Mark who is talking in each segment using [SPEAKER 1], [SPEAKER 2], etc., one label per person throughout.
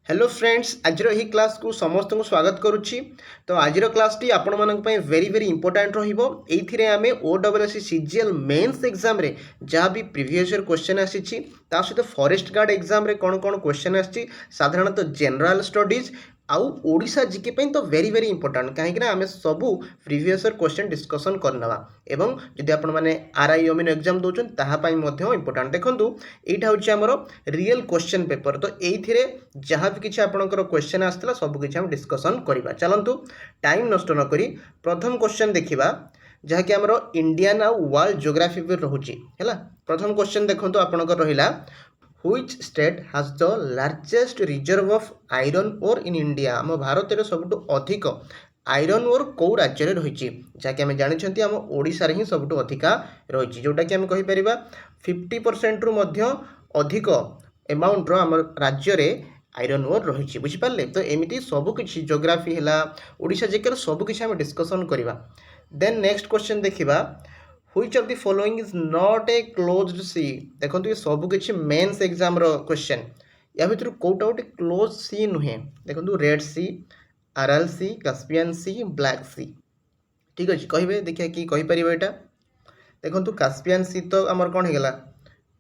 [SPEAKER 1] Hello friends आज class को समस्त को स्वागत करुच्ची। तो आज क्लास टी आपण मानक वेरी वेरी इंपोर्टेंट रहिबो। एथिरे आमे ओडब्ल्यूएससी सीजीएल मेंस एग्जाम रे जहाँ भी प्रीवियस ईयर क्वेश्चन आसीची ता सहित फॉरेस्ट गार्ड एग्जाम रे कौन कौन क्वेश्चन आसी साधारणतः जनरल स्टडीज आउ ओडिशा जीके पे तो वेरी वेरी इंपोर्टेंट कहीं आम सबू प्रीवियस ईयर क्वेश्चन डिस्कसन करनवा एवं जदि आपण माने आरआई अमीन एग्जाम दउछन ताहा पई मध्य इंपोर्टेंट देखंतु एटा होची हमरो रियल क्वेश्चन पेपर। तो एथिरे जहाँ भी किसी आपणकर क्वेश्चन आसला सब किसी हम डिस्कसन करवा। चलतु टाइम नष्ट न करी प्रथम क्वेश्चन देखा जहाँकि आमर इंडियन आउ वर्ल्ड जियोग्राफी भी रोचे है। प्रथम क्वेश्चन देखो आपणकर रहा which state has the largest reserve of iron ore in India. आम भारत में सबुठ अधिक आयरन ओर कौ राज्य रही जहाँकि आम जानते आम ओडिशा रे ही सबुठ अधिका रही जोटा कि आम कहीपर 50% रु अधिक एमाउंट आम राज्य रे आयरन ओर रही बुझिपारे। तो एमती सबकि जियोग्राफी है ओडिशा जेकर सबकि आम डिस्कसन करवा। देन नेक्स्ट क्वेश्चन देखा which of the following is not a closed sea. देखो ये सबकि मेन्स एग्जाम क्वेश्चन या भर कौटा गोटे क्लोज सी नुहे। देखो रेड सी, आरएल सी, कास्पियन सी, ब्लैक सी। ठीक अच्छे कहे देखिए कि कहीपर यहाँ देखो कास्पियन सी तो आमर कौन होगा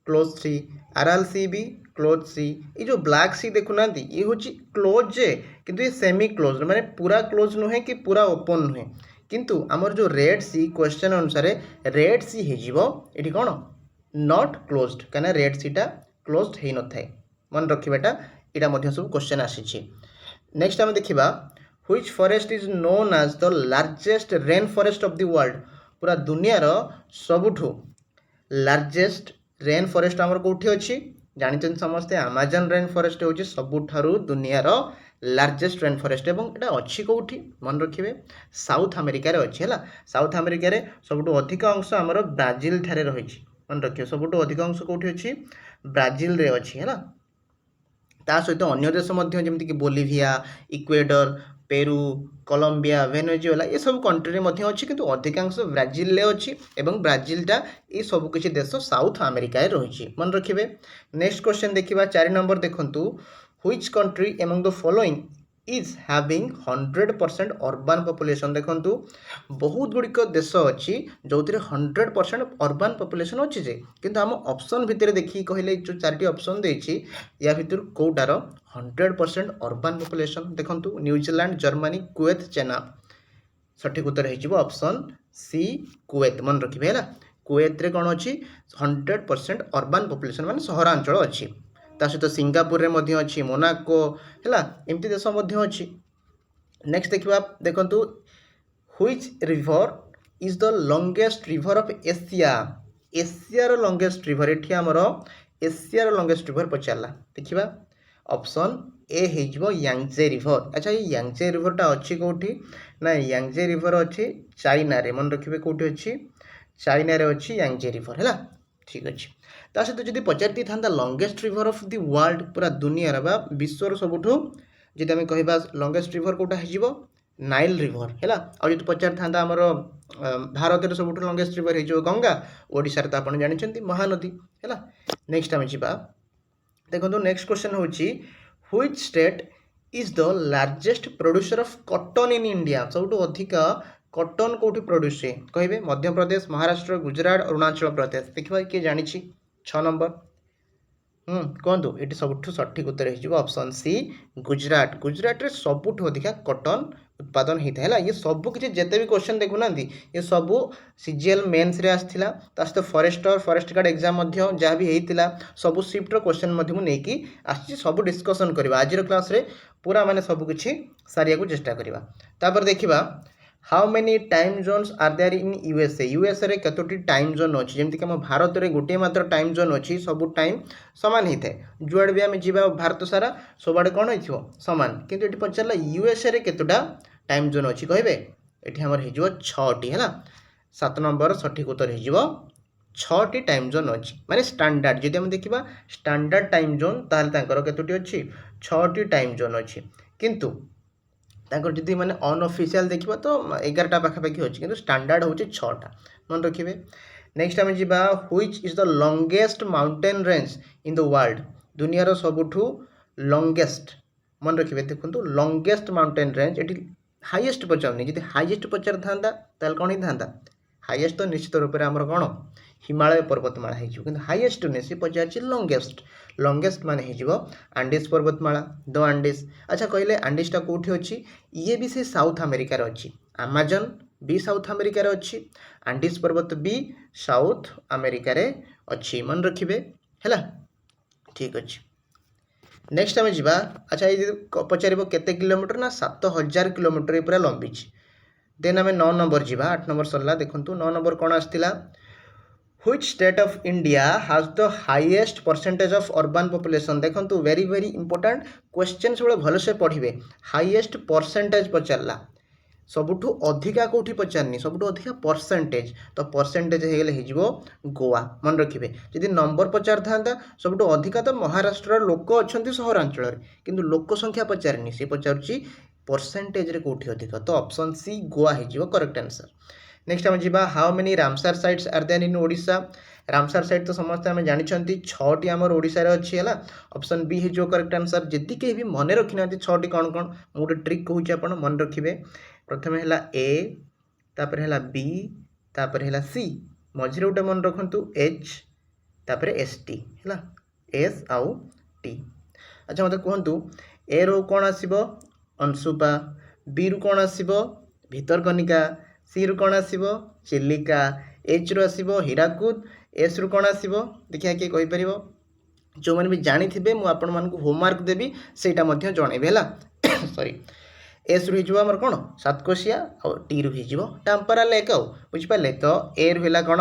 [SPEAKER 1] क्लोज सी, आरएल सी भी क्लोज सी। ये जो ब्लैक सी देखुना ये हूँ क्लोज जे किंतु ये सेमी क्लोज माने पूरा क्लोज नुहे कि पूरा ओपन नुहे। किंतु आमर जो रेड सी क्वेश्चन अनुसार रेड सी ये कौन नॉट क्लोज्ड कहीं रेड सीटा क्लोज्ड हो न थाए मन रखिएटा यहाँ सब क्वेश्चन आसी। नेक्स्ट आम देखा which forest is known as the largest rain forest of the world. पूरा दुनियार सबुठु लार्जेस्ट रेन फॉरेस्ट आमर कौटी अच्छी जानते समस्ते अमेजन रेन फॉरेस्ट हूँ सबुठारु दुनियार लार्जेस्ट रेन फॉरेस्ट एवं एटा अच्छी कौटी मन रखिए साउथ अमेरिका अच्छी है। साउथ अमेरिका सबुठ अधिक अंश आमर ब्राजिल ठारे रही मन रखिए सबुठ अधिक अंश कौटी अच्छी ब्राजिल रे अच्छी है। ता सहित अन्य देश जमीक Bolivia, Ecuador, Peru, Colombia, Venezuela ये सब कंट्री में अच्छी किंतु अधिकांश ब्राजिल अच्छी एवं ब्राजिलटा ये सब किसी देश साउथ अमेरिका रही मन रखिए। नेक्स्ट क्वेश्चन देखा 4 नंबर देखु which country among the following is having 100% urban population. देखो बहुत गुड़िक देश अच्छी जो 100% अर्बन पॉपुलेशन अच्छी जे किंतु आम ऑप्शन भितर देखिए कहले जो 4टी ऑप्शन देछि या भितर कोटार 100% अर्बन पॉपुलेशन देखो न्यूजीलैंड, जर्मनी, कुवैत, चाइना। सठिक उत्तर हो ऑप्शन सी कुवैत मन रखिए है। कुवैत रे कौन अच्छी 100% अर्बन पॉपुलेशन माने सहरांचल अच्छी। ता सहित सिंगापुर रे मध्य अच्छी, मोनाको है एमती देश मध्य अच्छी। नेक्स्ट देखा देखो which river is the longest river of Asia. एशियार लॉन्गेस्ट रिवर ये आमर एशियार लॉन्गेस्ट रिवर पचारा देखा ऑप्शन ए हो यांगजे रिवर। अच्छा ये यांगजे रिवरटा अच्छी कौटी ना यांगजे रिवर अच्छी चाइना रे मन रखिए कौटी अच्छी चाइना रे अच्छी यांगजे रिवर है। ठीक अच्छे ता सहित जब पचारि था longest river of the world पूरा दुनिया बा विश्वर सबुठू जब आम कह लॉन्गेस्ट रिवर कौटा हो नाइल रिवर है। आज पचारि था आमर भारत में सबुठ लॉन्गेस्ट रिवर हो गंगा, ओडिशा तो आप जानते महानदी है। नेक्स्ट आम जा देखो नेक्स्ट क्वेश्चन हूँ which state is the largest producer of cotton in India. सब अधिक कॉटन कौटी प्रोड्यूस हुए कहे मध्य प्रदेश, महाराष्ट्र, गुजरात, अरुणाचल प्रदेश। देखा किए जानी 6 नंबर कहतु ये सबुठ सठिक उत्तर हो ऑप्शन सी गुजरात। गुजरात रे सबुठ अधिका कॉटन उत्पादन होता है। ये सब किसी जिते भी क्वेश्चन देखुना ये सब सीजीएल मेन्स रे आसला सहित फॉरेस्टर फॉरेस्ट गार्ड एग्जाम जहाँ भी होता सब शिफ्टर क्वेश्चन मुझे आसी सब डिस्कसन करवा आज क्लास रे पूरा माने सब किसी सारिया को चेष्टा करवा। तापर देखा how many time zones are there in USA. USA रे कतोटी टाइम जोन अच्छी जमीक आम भारत में गोटे मात्र टाइम जोन अच्छी सब टाइम सामान होता है जुआड़े भी आम जा भारत सारा सबुआड़े कौन हो सामान किंतु ये पचारा यूएसए रे केतोटा टाइम जोन अच्छी कहे ये आमर हो 6टी है। 7 नंबर सठिक उत्तर हो 6टी टाइम जोन अच्छी माने स्टैंडर्ड जब आम देखा स्टैंडर्ड टाइम जोन तार केतोटी अच्छी 6टी टाइम जोन अच्छी किंतु जी मैंने अनअफिशियल देखा तो 11टा पाखापाखि अच्छी किंतु स्टैंडर्ड हूँ 6टा मन रखिए। नेक्स्ट आम जा which is the longest mountain range in the world. दुनियार सबुठू लॉन्गेस्ट मन रखिए देखो लंगेस्ट माउंटेन रेंज ये हाईएस्ट पचारूनी जी हाईएस्ट पचार था कौन ही था हाईएस्ट तो निश्चित रूप से आमर कौन हिमालय पर्वतमाला हो हाईएस्ट नुहे सी पचार लंगेस्ट लंगेस्ट मान हो आंडीज पर्वतमाला द आंडीज अच्छा कहले आंडीजटा कौटी अच्छी ये भी से साउथ अमेरिकार अच्छी आमाजन भी साउथ अमेरिकार अच्छी आंडीज पर्वत भी साउथ अमेरिकार अच्छी मन रखिए है ठीक अच्छे नेक्स्ट आम जा अच्छा ये पचार केते किलोमीटर ना 7000 किलोमीटर पूरा लंबी देन आम 9 नंबर जा 8 नंबर सरला देखूँ 9 नंबर कौन आसला Which state of India has the highest percentage of urban population देखो वेरी वेरी इंपोर्टेंट क्वेश्चन सब भलसे पढ़े हाईएस्ट परसेंटेज पचारा सबुठू अधिका कौटी पचारनी सबुठू अधिका परसेंटेज तो परसेंटेज हो गोवा मन रखिए जदि नंबर पचार था सबुठू अधिका तो महाराष्ट्र लोक अच्छा सहरांचल किंतु लोक संख्या पचारनी सी पचार परसेंटेज रे कौटी अधिक तो ऑप्शन सी गोवा हो करेक्ट आंसर नेक्स्ट आम जा how many Ramsar sites are there in Odisha Ramsar site तो समस्त आम जानते 6टी आमर ओडिशा अच्छी है ऑप्शन बी हो करेक्ट आंसर जदि कहीं भी मन रखी ना 6टी कौन कौन मैं गोटे ट्रिक कहूँ आप मन रखिए प्रथम है ए तापर है बी तापर है सी मझे गोटे मन रखु एच तापर एस टी है एस आउ टी अच्छा मत कहतु ए रो कौन आसब अंशुपा बी रु कौन आसब भितरकनिका सी रु कौन आसब चिलिका एच रु आसब हीराकुद एस रु कौन आसब देखिए किए कहीपर जो मैंने भी जानी थे मुझे आपण मानक होमवर्क देवी सेटा जनइबी है सॉरी एस रु आमर कौन सातकोशिया और टी रु टाम्परा लेक आउ बुझिपारे तो ए रहा कौन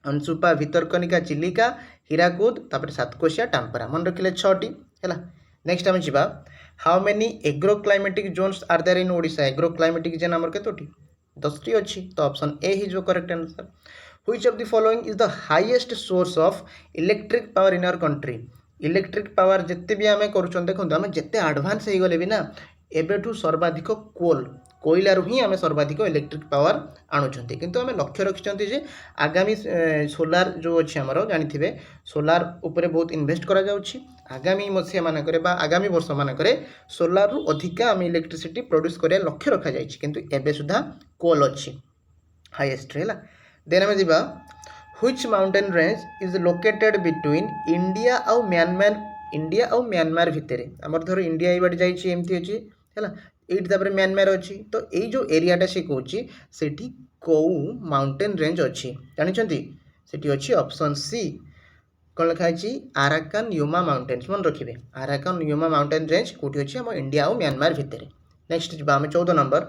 [SPEAKER 1] अंशुपा भितरकनिका चिलिका हीराकुद तापर सातकोशिया टाम्परा मन रखिले 6टी है नेक्स्ट आम जा how many agro climatic zones are there in Odisha agro climatic zone आमर केतोटी 10टी अच्छी तो ऑप्शन ए हो correct answer which of the following is the highest source of electric power in our country electric power जिते भी आम कर देखो आम जिते आडभांस हो गले भी ना एबेठू सर्वाधिक कोयलू ही आम सर्वाधिक इलेक्ट्रिक पावर आणुंट किंतु आम लक्ष्य रखिंट जे आगामी सोलार जो अच्छी आमर जानते सोलार उपरे बहुत इन्वेस्ट करा जाउछि आगामी मसीहा मानक आगामी वर्ष मानक सोलार रु अधिका आम इलेक्ट्रिसिटी प्रोड्यूस करिया लक्ष्य रखा जाइछि किंतु एबे सुधा कोल अच्छी हाईएस्ट है देन आम जा which mountain range is located between India आउ म्यांमार भितर आमर धर इंडिया ये जाइए एमती अच्छी है ये म्यांमार अच्छी तो ये जो एरियाटा से कौन से कौ माउंटेन रेंज अच्छी जानते से अच्छी ऑप्शन सी कौन लिखाई आराकान योमा माउंटेन्स मन रखिए आराकान योमा माउंटेन रेंज कौटी अच्छी आम इंडिया और म्यांमार भितर नेक्स्ट जी आम 14 number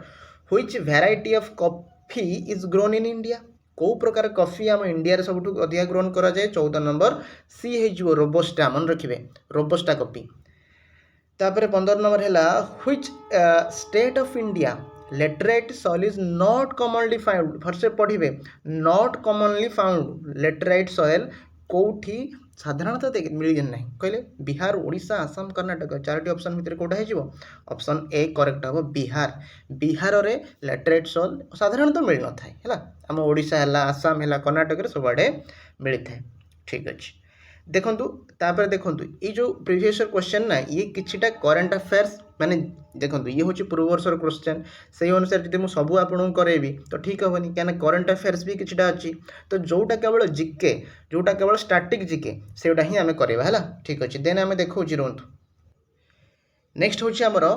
[SPEAKER 1] which variety of coffee is grown in India कौ प्रकार कॉफी आम इंडिया रे सबुठु अधिक ग्रोन करा जाए 14 नंबर सी हो रोबस्टा मन रखिए रोबस्टा कॉफी तापर 15 नंबर है which state of India laterite soil is not commonly found first पढ़े not commonly found laterite soil कौटी साधारणतः मिल ना कहले बिहार ओडिशा आसाम कर्नाटक 4टी ऑप्शन भितर कौटा हो ऑप्शन ए करेक्ट हम बिहार बिहार रे लेटराइट सॉइल साधारणतः मिल न थाए है आम ओडिशा है आसाम है कर्नाटक सबआड़े मिलता है ठीक अच्छे देखु तापर देखु ये जो प्रीवियस क्वेश्चन ना ये किछिटा करंट अफेयर्स माने देखो ये हूँ पूर्व वर्षर क्वेश्चन से अनुसार जब मुझे सबू आपको करेबी तो ठीक हेनी क्या करंट अफेयर्स भी किछिटा अच्छी तो जोटा केवल जीके जोटा केवल स्टैटिक जीके सेटा ही आम करवा है ठीक अच्छे देन आम देखा रुहतु नेक्स्ट हूँ आमर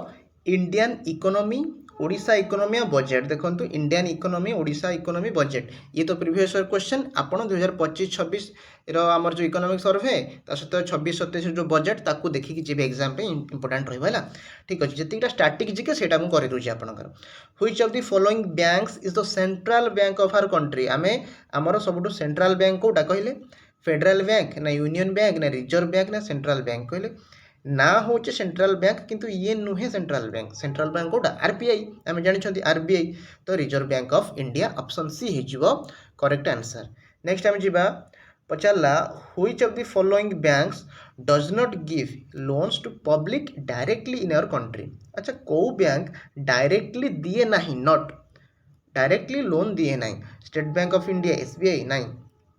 [SPEAKER 1] Indian economy Odisha economy budget देखो Indian economy Odisha economy budget ये तो प्रीवियस क्वेश्चन आपड़ 2025-26 आमर जो इकोनॉमिक सर्वे सहित 26-27 जो बजेट ताकू देखिए जी एग्जाम इंपोर्टेंट रहा ठीक अच्छे जितटा स्टैटिक जीके से कर दूसरी आपंकर which of the following banks is the central bank of our country आम आमर सब सेंट्रल बैंक कौटा कहले फेडरल बैंक ना यूनियन बैंक ना रिजर्व बैंक ना सेंट्रल बैंक कहले ना हूँ सेंट्रल बैंक किंतु ये नुहे सेंट्रल बैंक कौटा आरबीआई आम जानते आरबीआई तो reserve bank of India option C हो करेक्ट आंसर नेक्स्ट आम जा पचारा which of the following banks does not give loans to public directly in our country अच्छा कौ बैंक डायरेक्टली दिए ना नॉट डायरेक्टली लोन दिए ना state bank of India SBI ना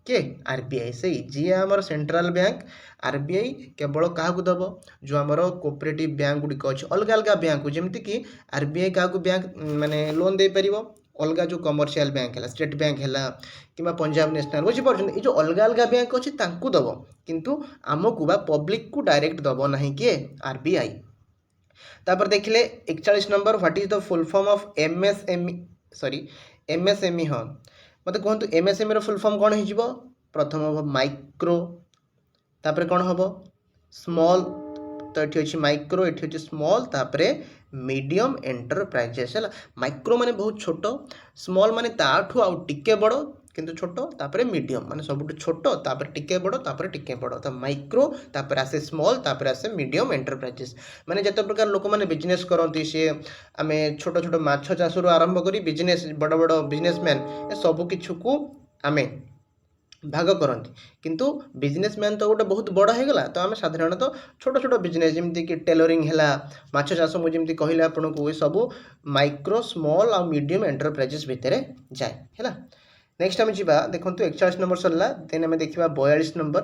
[SPEAKER 1] के आरबीआई से जी आमर सेंट्रल बैंक आरबीआई केवल क्या दब जो आमर कोऑपरेटिव बैंक गुड़िक अच्छे अलग अलग बैंक को जमीक कि आरबीआई क्या बैंक माने लोन दे पार अलग जो कमर्शियल बैंक है स्टेट बैंक है कि पंजाब नेशनल बुझीपार ये जो अलग अलग बैंक अच्छे दब किंतु आमको बा पब्लिक को डायरेक्ट दब ना किए आरबीआई। तापर देखिले 41 number what is the full form of MSME हाँ मत कहतु एमएसएमई रो फुल फॉर्म कौन हो प्रथम हम माइक्रो तापर कौन हम स्मॉल तो ये अच्छी माइक्रो ये अच्छी स्मॉल तापर मीडियम एंटरप्राइजेस है माइक्रो माने बहुत छोट स्मॉल माने ताठू आउ टिके बड़ किंतु छोट तापर मीडियम माने सब छोट तापर टिके बड़ तापर टिके बड़ तो माइक्रो तापर आसे स्मॉल तापर आसे मीडियम एंटरप्राइजेस माने जत प्रकार लोक माने बिजनेस करती सी आम छोट छोट माछ चाष आरंभ करी बिजनेस बड़ बड़ बिजनेसमैन सब किछु को आम भाग करती किंतु बिजनेसमैन तो गोटे बहुत बड़ हो गला तो आम साधारणतः छोट छोट बिजनेस जमीक कि टेलरिंग है माछ चाष मुझे कहले आपन को सब माइक्रो स्मॉल आ मीडियम एंटरप्राइजेस भितर जाए है। नेक्स्ट आम जा देखो 41 नंबर सरला देन आम देखा 42 नंबर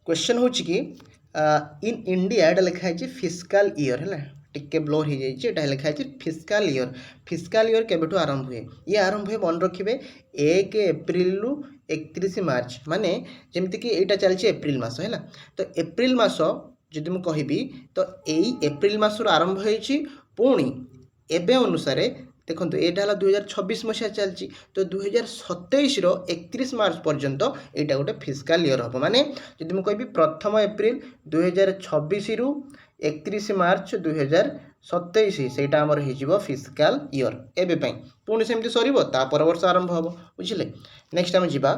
[SPEAKER 1] क्वेश्चन हूँ कि इन इंडिया एटा लिखाई फिस्काल इयर है टिके ब्लोर हो जाए लिखाई फिस्काल इयर केबेठू आरंभ हुए ये आरंभ हुए मन रखिए 1 एप्रिल रु 31 मार्च माने जमती कि यहाँ चलती एप्रिल मास है तो एप्रिल मास जदि मुझे कहबी तो यही एप्रिल मासर आरंभ हो पुणी एबे अनुसार देखो यहाँ है 2026 मसीहा चलती तो 2027 31 मार्च पर्यंत यहाँ गोटे फिस्काल इयर हम माने जदि मुझे कहबी प्रथम एप्रिल 2026 रु 31 मार्च 2027 सेटा आमर हो फिस्काल इयर एवं पुणी सेमती सर पर वर्ष आरंभ हम बुझे। नेक्स्ट आम जा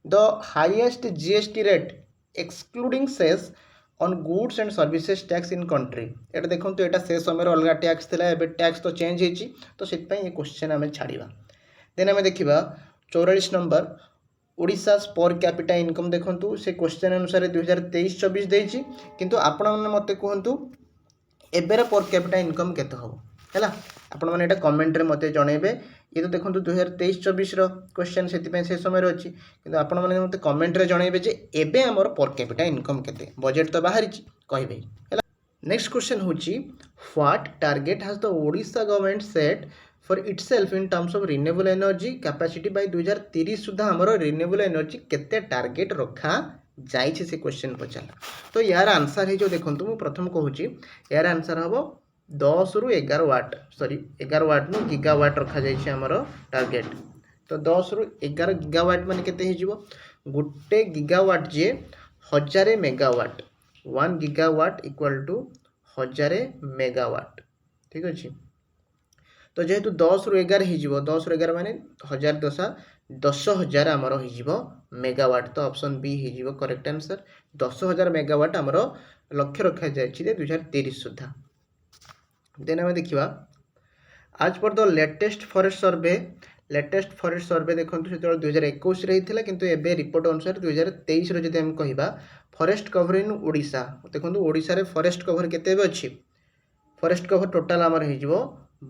[SPEAKER 1] the highest GST rate excluding cess on goods and services tax in country ये देखो यहाँ से समय अलग टैक्स था एवं टैक्स तो चेंज होती तो से क्वेश्चन आम छाड़ा देन आम देखा 44 number Odisha per capita income देखो से क्वेश्चन अनुसार 2023-24 देती किंतु आपण मैंने मत कहतु एबेर पर कैपिटा इनकम केते हम है आपण मैंने कमेंट रे मत जनइबे ये तो देखो 2023-24 क्वेश्चन से समय अच्छी कि आपण मैंने मत कमेंट रे जनइबे जे एबे हमर पर कैपिटा इनकम केते बजेट तो बाहरी कहबे है। नेक्स्ट क्वेश्चन होची what target has the Odisha government set for itself in terms of renewable energy capacity by 2030 सुधा हमर रिन्यूएबल एनर्जी केते टारगेट रखा जाइए से क्वेश्चन पचारा तो यार आंसर है जो देखो मुझे प्रथम कहूँ यार आंसर हम 10 रु 11 वाट 11 वाट नु गीगावाट रखा जाइए आमर टार्गेट तो 10 रु 11 गीगावाट मान केते हो गोटे गीगावाट जे 1000 megawatt 1 gigawatt equal to 1000 megawatt ठीक अच्छे तो जेहेतु 10 रु 11 हो 10 रु 11 माने 1000 10,000 आमर हो मेगावाट तो ऑप्शन बी हो करेक्ट आंसर 10,000 मेगावाट आमर लक्ष्य रखा जाए 2030 सुधा। देन आम देखा आज पर द लेटेस्ट फॉरेस्ट सर्वे देखो से 2021 रही किंतु एबे रिपोर्ट अनुसार 2023 रो जदि हम कहिबा फॉरेस्ट कवर इन ओडिशा देखो ओडिशा रे फॉरेस्ट कवर केते अछि फॉरेस्ट कवर टोटाल आमर हो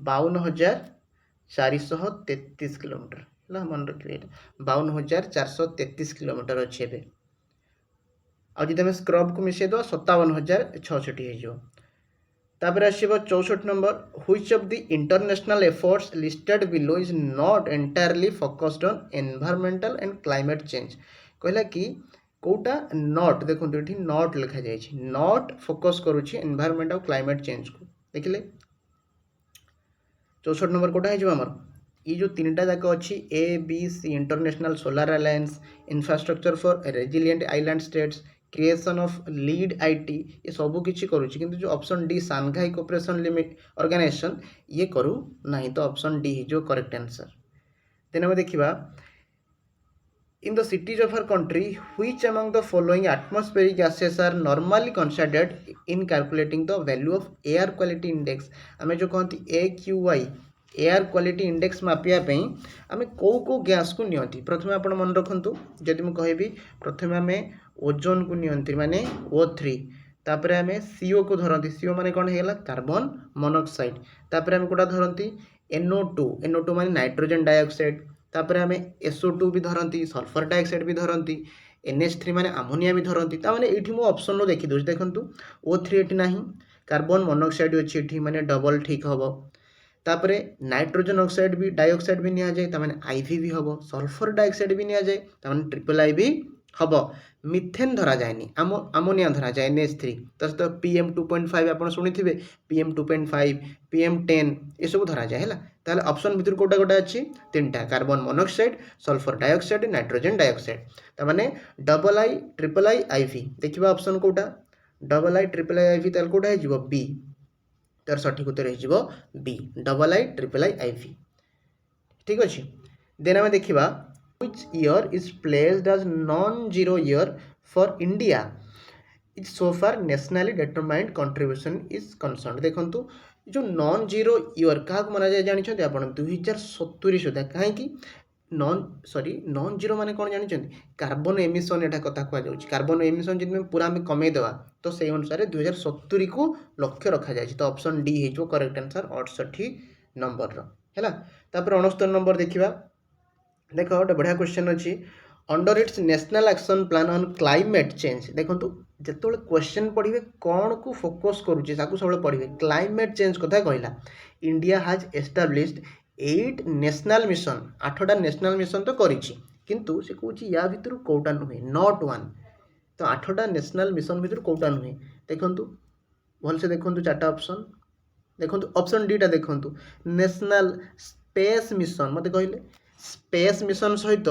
[SPEAKER 1] 52,433 किलोमीटर है मन रखिए 52,433 किलोमीटर अच्छे एबे आदि आम स्क्रब को मिसई दो 57,066 हो तापर आसब 64 number which of the international efforts listed below is not entirely focused on environmental and climate change कहला कि कोटा नॉट देखो ये नॉट लिखा जाए नॉट फोकस करुच्ची एनवायरमेंट और क्लाइमेट चेंज को देखिले 64 नंबर कोटा है आमर ये जो तीनटा जाक अच्छी ABC international solar alliance infrastructure for resilient island states creation of lead IT ये सब किसी करुच्ची किंतु जो option D Shanghai cooperation limit organisation ये करू नहीं तो ऑप्शन डी जो करेक्ट आंसर। देन हम देखा in the cities of our country which among the following atmospheric gases are normally considered in calculating the value of air quality index आम जो कहती AQI एयर क्वालिटी इंडेक्स मापियापी आम कौ gas को नियंती प्रथम आप मन रखु जदि मुझे कहबी प्रथम आम ओजोन को नियंती माने O3 तापर आम CO को धरती CO माने कौन है कार्बन मोनोक्साइड तापर आम कोटा धरती NO2 माने नाइट्रोजन डाइऑक्साइड तापर आम SO2 भी धरती, सल्फर डाइऑक्साइड भी धरती, NH3 माने अमोनिया भी धरती। ताने ये मो ऑप्शन देखी दूसरी देखो O3 ये ना, कार्बन मोनोक्साइड अच्छी ये माने डबल ठीक हम। तापर नाइट्रोजन ऑक्साइड भी डाइऑक्साइड भी नि जाए ताने IV भी हम, सल्फर डाइऑक्साइड भी नि जाए ताने ट्रिपल I भी हम। मिथेन धरा जाए, अमोनिया धरा जाए NH3। तो सहित PM2.5 आप शुणी थे, PM2.5 PM10 ये सब धरा जाए है। ताहले ऑप्शन भितर कोटा कोटा अच्छी 3टा, carbon monoxide, sulphur dioxide, nitrogen dioxide. ताने double I triple I IV देखिबा ऑप्शन कोटा double I triple I IV ताल कोटा हो बी। तार सठिक उत्तर हो B double I triple I IV। ठीक अच्छे। देन आम देखा which year is placed as non-zero year for India is so far nationally determined contribution is concerned। देखो जो नॉन जीरो ईयर क्या मना जाए जानते आप 2070 सुधा कहीं नॉन जीरो माने कौन जानते कार्बन एमिशन एटा कथा कहुँ कार्बन एमिशन जब पूरा आम कमेदेवा तो से अनुसार 2070 को लक्ष्य रखा जाए। तो ऑप्शन डी हो करेक्ट आंसर 68 नंबर है। तापर 69 नंबर देखा देख गोटे बढ़िया क्वेश्चन अच्छी under its national action plan on climate change. देखो जो क्वेश्चन पढ़े कौन को फोकस करुच्चे सब पढ़े क्लाइमेट चेंज कथा कहला। India has established 8 national mission 8टा नेशनल मिशन तो करिछि किंतु से कहूँ या भितर कौटा नुहे नॉट वन। तो 8टा नेशनल मिशन भितर कौटा नुहे देखूँ भलसे देखूँ 4टा ऑप्शन देखूँ ऑप्शन डी टा देखूँ नेशनल स्पेस मिशन मत कहले स्पेस मिशन सहित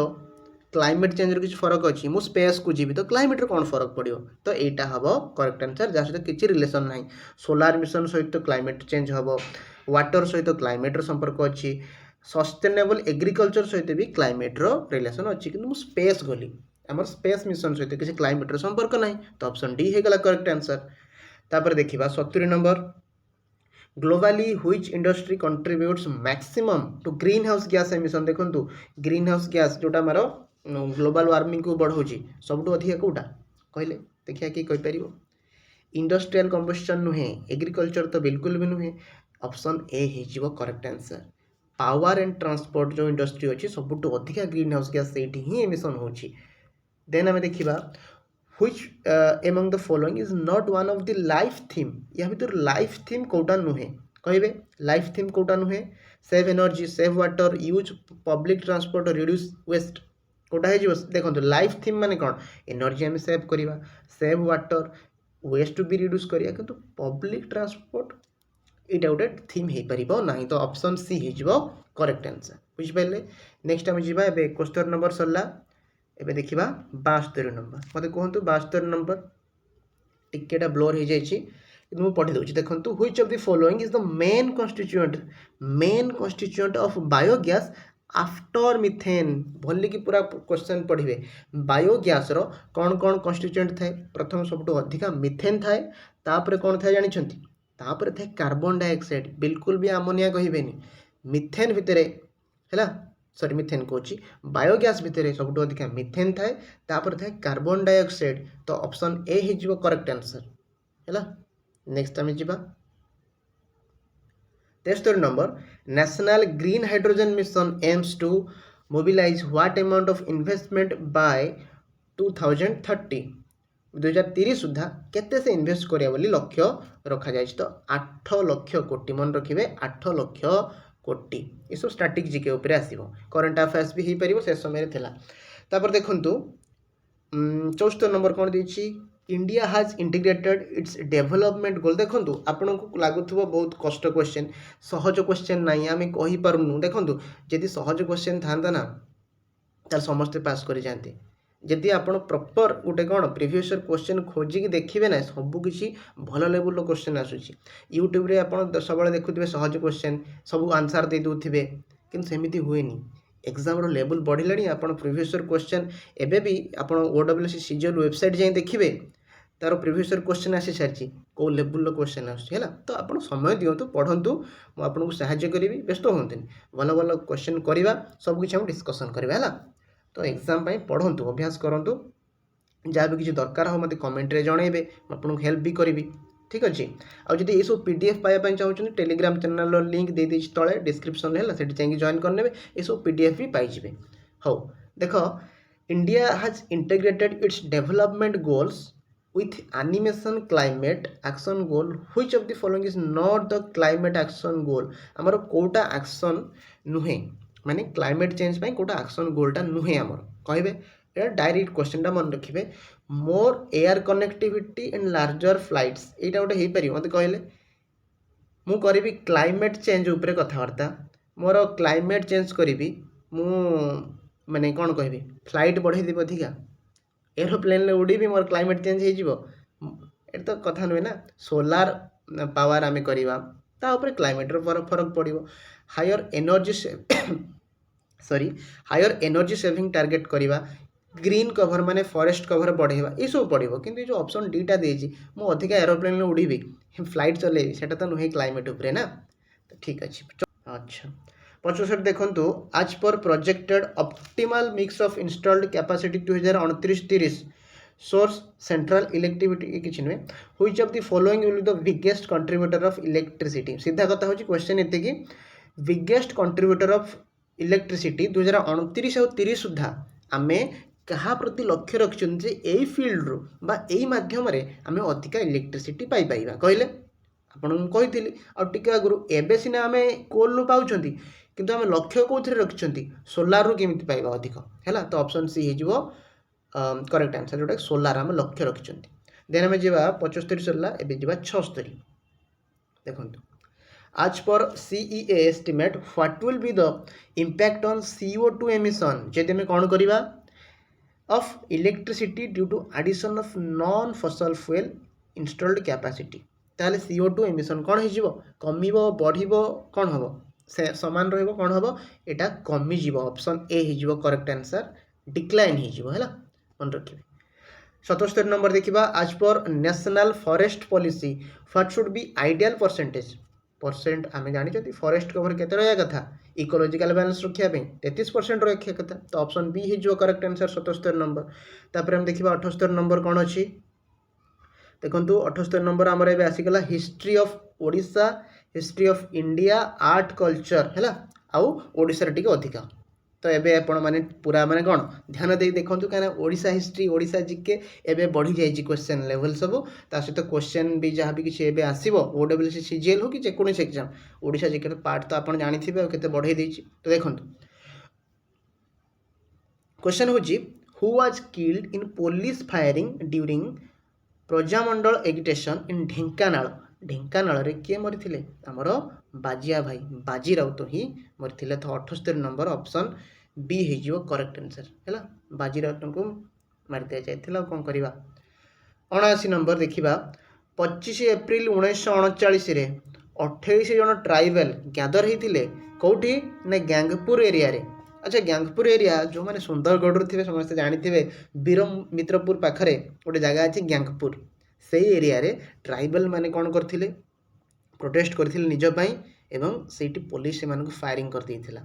[SPEAKER 1] क्लाइमेट चेंज किसी फरक अच्छी मु स्पेस को जीवी तो क्लाइमेट कौन फरक पड़ो तो यहाँ हम करेक्ट आंसर जहाँ सहित किसी रिलेशन ना। सोलार मिशन सहित क्लाइमेट चेंज हम, वाटर सहित क्लाइमेट संपर्क अच्छी, सस्टेनेबल एग्रीकल्चर सहित भी क्लाइमेट रिलेशन अच्छी कि स्पेस गली आम स्पेस मिशन सहित किसी क्लाइमेट संपर्क ना। तो ऑप्शन डी होगा करेक्ट आंसर। तापर देखा 70 number globally which industry contributes maximum to green house gas emission. देखो ग्रीन हाउस गैस जोटा मार ग्लोबल वार्मिंग को बढ़ाऊँगी सबुठ अधिक कौटा कहले देखिए कि कहीपर इंडस्ट्रियल कंबस्टन नुहे, एग्रीकल्चर तो बिल्कुल भी नुहे। ऑप्शन ए हो correct answer. Power and transport जो इंडस्ट्री अच्छी सबुठ अधिक ग्रीन हाउस गैस से ही एमिशन हो। देन आम देखा which among the following is not one of the life theme। या भितर लाइफ थीम कौटा नुहे कहे लाइफ थीम कौटा नुहे save energy, save water, use public transport, reduce waste कौटा हो। देखो लाइफ थीम माने कौन एनर्जी आम सेव करवा, सेव वाटर, वेस्ट भी रिड्यूस करिया किंतु पब्लिक ट्रांसपोर्ट यहाँ गोटे थीम हो पार ना। तो ऑप्शन सी हो करेक्ट आंसर बुझिपारे। नेक्स्ट आम जावा 71 नंबर सरला एबे देखिबा 72 नंबर मत कहतु 72 नंबर टिकेटा ब्लोर हो जाइए मुझे पढ़ी दूसरी। देखो which of the following is the main constituent of biogas after methane. भले कि पूरा क्वेश्चन पढ़े बायोगैस रो कौन कौन कन्स्टिट्यूएंट थाए। प्रथम सब अधिका मिथेन थाए, तापर कौन थाए जानिछंती, तापर थाए कार्बन डाइऑक्साइड, बिल्कुल भी अमोनिया कहिबेनी। मिथेन भितरे हैला सॉरी मिथेन कहूँ बायोगैस भितर सब अधिक मिथेन थाए, तापर थाए कार्बन डाइऑक्साइड। तो ऑप्शन ए हो करेक्ट आंसर है। नेक्स्ट आम जा 73 number national green hydrogen mission aims to mobilise what amount of investment by 2030। 2030 सुधा केते से इन्वेस्ट करिया बोली लक्ष्य रखा जाए। तो 8 लाख कोटी मन रखिए 8 लाख कोटी ये सब स्ट्राटेजी के ऊपर आसो। करेन्ट अफेयर्स भी हो पार से समय थिला। तापर देखु 74 नंबर कौन देछि इंडिया हाज इंटीग्रेटेड इट्स डेवलपमेंट गोल। देखो आपन को लगुव बहुत कष्ट क्वेश्चन, सहज क्वेश्चन ना आम कहीपरूँ। देखो जदि सहज क्वेश्चन था ना तार समस्ते पास कर जाते। जदि आप प्रॉपर गोटे कौन प्रीवियस क्वेश्चन खोजिकी देखिए ना सबकि भल लेवल क्वेश्चन आसूसी। यूट्यूब रे आप सब देखुए सहज क्वेश्चन सब आंसर दे दूथे कि सेमती हुए एग्जाम लेवल बढ़िलानी। आप प्रीवियस क्वेश्चन एवं भी आप OWC सीजीएल वेबसाइट जाए देखिए तार प्रीवियस क्वेश्चन आसी सारी कौ लेवल क्वेश्चन आसूला। तो आप समय दिंतु पढ़ंतु मुझे साहाय्य करी व्यस्त हूँ भल भल क्वेश्चन करवा सबकि हम डिस्कसन करवा। तो एग्जाम पढ़ंतु अभ्यास करूँ जहाँ भी किसी दरकार हो मत कमेंट रे जनइबे आपको हेल्प भी करी। ठीक अच्छे आदि ये सब पीडीएफ पाइबा चाहूँ टेलीग्राम चैनल लिंक दे दीजिए तले डिस्क्रिप्शन है जाकि जॉइन करने ये सब पीडीएफ भी पाइबे। हाँ देख India has integrated its development goals with animation climate action goal which of the following is not the climate action goal आमर कोटा action नुहे माने climate change पाई कोटा action goal टा नुहे आमर कहबे एटा डायरेक्ट क्वेश्चन टा मन रखिबे more air connectivity and larger flights एटा गोटे हे पारि मते कहले मु करिबी क्लाइमेट चेंज ऊपर कथावार्ता मोर क्लाइमेट चेंज करिबी मु माने कोन कहबी फ्लाइट बढ़े देबो अधिका एरोप्लेन उड़ी भी मोर क्लाइमेट चेंज हो तो कथा नुहे ना सोलार पावर आम करवा क्लाइमेट फरक पड़ो higher energy sorry higher energy saving target करवा ग्रीन कवर माने फॉरेस्ट कवर बढ़ेवा ये सब पड़ो कि जो ऑप्शन डीटा देजी मु अधिका एरोप्लेन उड़ी फ्लाइट चलेबी से तो नुहे क्लाइमेट उपरे ना तो ठीक अच्छे। अच्छा 65 देखंतु आज पर projected optimal mix of installed capacity 2029-30 source central electricity किछि नुहे which of the following will be the biggest contributor of electricity सीधा कथा होची क्वेश्चन एते कि बिगेस्ट कंट्रीब्यूटर ऑफ इलेक्ट्रिसिटी 2029 और 30 सुधा आमे कहा प्रति लक्ष्य रखछन जे एई फील्ड रो बा एई माध्यम रे आमे अधिका इलेक्ट्रिसिटी पाई पाइबा कहले आपन कहिथिली आ टिके आगुरु एबे सिना आमे कोल नु पाउछंती किंतु आमे लक्ष्य कोथरे रखछंती सोलार रो केमिति पाइबा अधिक हैला तो ऑप्शन सी हे जिवो करेक्ट आंसर जोटा सोलार आमे लक्ष्य रखछंती। देन आमे जेबा 75 सरला एबे जेबा 76 देखंतु आज पर CEA estimate what will be the impact on CO2 emission जेते में कोन करिबा of electricity due to addition of non fossil fuel installed capacity ताले CO2 एमिशन कोन हे जिवो कमिबो बढ़िबो कोन हबो से समान रहिबो कोन हबो एटा कमी जिवो ऑप्शन ए हे जिवो करेक्ट आंसर डिक्लाइन हे जिवो हैला मन रखिबे। 77 नंबर देखिबा आज पर national forest policy what should be ideal percent आमे जानि छथि फॉरेस्ट कवर केते रहया कथा इकोलॉजिकल बैलेंस रखिया पे 33% रखिया कथा तो ऑप्शन बी हे जिवो करेक्ट आंसर 77 नंबर। तापर हम देखिबा 78 नंबर कोन अछि देखंतु 78 नंबर हमर एबे आसीगला history of Odisha history of India art culture है आउ ओडिशा टिके अधिका तो एबे आपण माने पूरा माने कोन ध्यान दे देखंतु काना ओडिशा हिस्ट्री ओडिशा जीके एबे बढ़ी जाई क्वेश्चन लेवल सब ता सहित क्वेश्चन भी जहाँ भी किसी एबे आसीबो ओडब्ल्यूसी सीजीएल हो कि जेकोनोसी एग्जाम ओडिशा जीके पार्ट तो आपण जानि थिबे केते बढ़ई देछि तो देखंतु क्वेश्चन होची who was killed in police firing during Prajamandal agitation in Dhenkanal रे किए मरी आमर बाजिया भाई बाजी राउत ही मरी तो 78 नंबर ऑप्शन बी हो करेक्ट आंसर है बाजी राउत को मारी दिया जाए कौन करवा। 79 नंबर देखा 25 एप्रिल 1939 रे 28 जन ट्राइबल गैदर होते कौटी ना गैंगपुर एरिया रे। अच्छा गैंगपुर एरिया जो मैंने सुंदरगढ़ थे समस्त जानी वीर मित्रपुर पाखरे गोटे जगह अच्छी गैंगपुर से एरिया रे ट्राइबल माने कौन करथिले प्रोटेस्ट करथिले निज पई एवं सेठी पुलिस से फायरिंग कर देथिला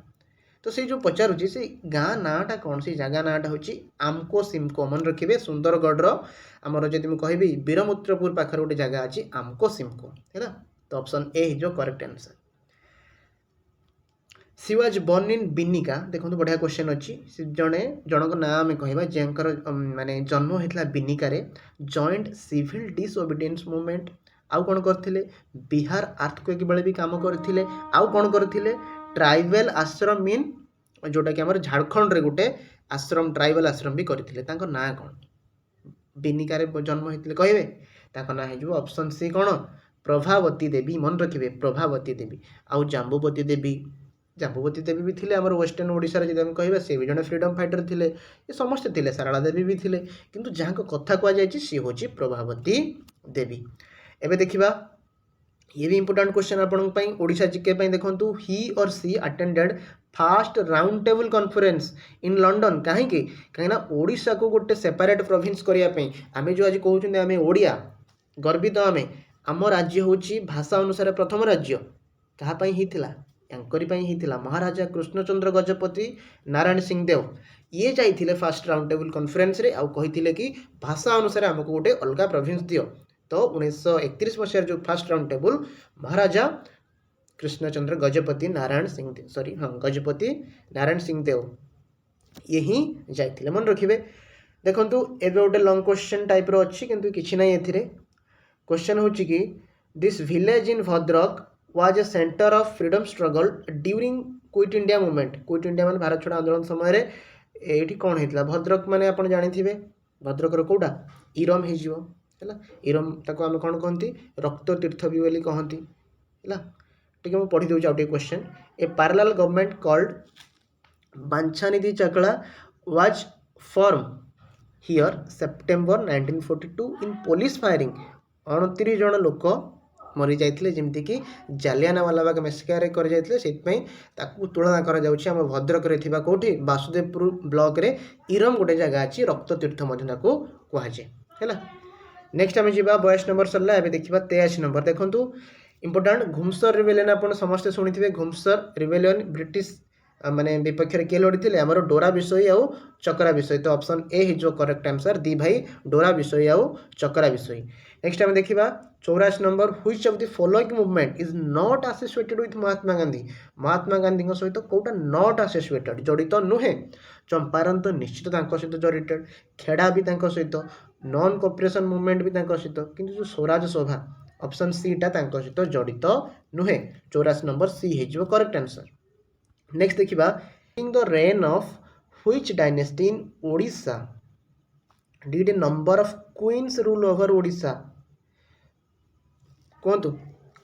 [SPEAKER 1] तो से जो पचारुची से गाँ नाटा कौन से जगह नाटा होची आमको सिमको मन रखिबे सुंदरगढ़ आमर जदि मैं कहबी वीरमित्रपुर पाखरे गोटे जगह अच्छी आमको सिमको है तो ऑप्शन ए जो correct answer. C was born in बिनिका देखो बढ़िया क्वेश्चन अच्छी जड़े जनक ना आम कह जेकर माने जन्म होता बिनिका जॉइंट सिविल डिसओबिडियंस मूवमेंट आउ कौन करथिले बिहार आर्थक्वेक बेले भी काम करथिले आउ कौन करथिले ट्राइबल आश्रम इन जोटा कि आमर झारखंड रे गोटे आश्रम ट्राइबल आश्रम भी करथिले तांको ना कौन बिनिका रे जन्म होते कहबे तांको ना हो ऑप्शन सी कौन प्रभावती देवी मन रखिए प्रभावती देवी आउ जाम्बुवती देवी जाम्बुवती देवी भी थिले आमर वेस्टर्न ओडिशा रे जदि कहबा से भी जने फ्रीडम फाइटर थिले ये समस्त थिले सारला देवी भी थिले किंतु जहाँ को कथा कह जाय सी होची प्रभावती देवी। एबे देखिबा ये भी इंपोर्टेंट क्वेश्चन आपन पई ओडिशा जीके पई देखंतु he or she attended first round table conference in London कहीं ना ओडिशा को गोटे सेपरेट प्रोविंस करिया पई आमे जो आज कहउछन आमे ओडिया गर्वित आम राज्य होची भाषा अनुसार प्रथम राज्य कहा पई हिथिला यांकरी पई हिथिला महाराजा कृष्णचंद्र गजपति नारायण सिंह देव ये जाइथिले फास्ट राउंड टेबल कॉन्फ्रेंस रे आउ कहिथिले कि भाषा अनुसार हमको गोटे अलगा प्रोविंस दियो तो 1931 मसीह जो फास्ट राउंड टेबल महाराजा कृष्णचंद्र गजपति नारायण सिंह देव सॉरी हाँ गजपति नारायण सिंह देव ये ही जाइए मन रखिए देखु एबे गोटे लंग क्वेश्चन टाइप रो अच्छी किंतु किछि नै एथिरे क्वेश्चन होची कि this village in Bhadrak was a centre of freedom struggle during quit India movement quit India मान भारत छोड़ आंदोलन समय एठी कोन हेतला भद्रक माने आपण जानिथिबे भद्रक रो कोडा इरम हे जिवो हैला इरम ताको हम कोन कहंती रक्त तीर्थ भी बोली कहंती हैला ठीक है मैं पढ़ी दउछ आउटे क्वेश्चन ए पैरेलल गवर्नमेंट कॉल्ड बांछानिधि चकला was form here September 1942 in police firing 29 जन लोक मरी जाइथिले जेमति कि जालियानवाला बाग मेसकार कर जाइथिले सेतपई ताकू तुलना करा जाउछि हम भद्रक रे थिबा कोठी वासुदेवपुर ब्लॉक रे इरम गोटे जगह अछि रक्त तीर्थ मध्ये ताकू कुहाजे हैला नेक्स्ट हम जिबा 22 नंबर सरला एबे देखिबा 23 नंबर देखंतु इंपोर्टेंट घुमसर रिबेलियन आपण समस्त सुनिथिबे घुमसर रिबेलियन ब्रिटिश माने विपक्ष रे के लड़ी आमर डोरा विषय आउ चकरा विषय तो ऑप्शन ए जो करेक्ट आंसर दी भाई डोरा विषय आउ चकरा विषय नेक्स्ट हम देखिबा 84 number which of the following movement is not associated with Mahatma Gandhi सहित कोटा नॉट एसोसिएटेड जड़ित नुहे चंपारण तो निश्चित तांको सहित जड़िटेड खेड़ा भी तांको सहित नॉन कोऑपरेशन मूवमेंट भी तांको सहित किंतु जो स्वराज सभा ऑप्शन सी टा तांको सहित जड़ित नुहे 84 नंबर सी हे जो करेक्ट आंसर नेक्स्ट देखिबा in the reign of which dynasty in Odisha did a number of queens rule over Odisha कहतु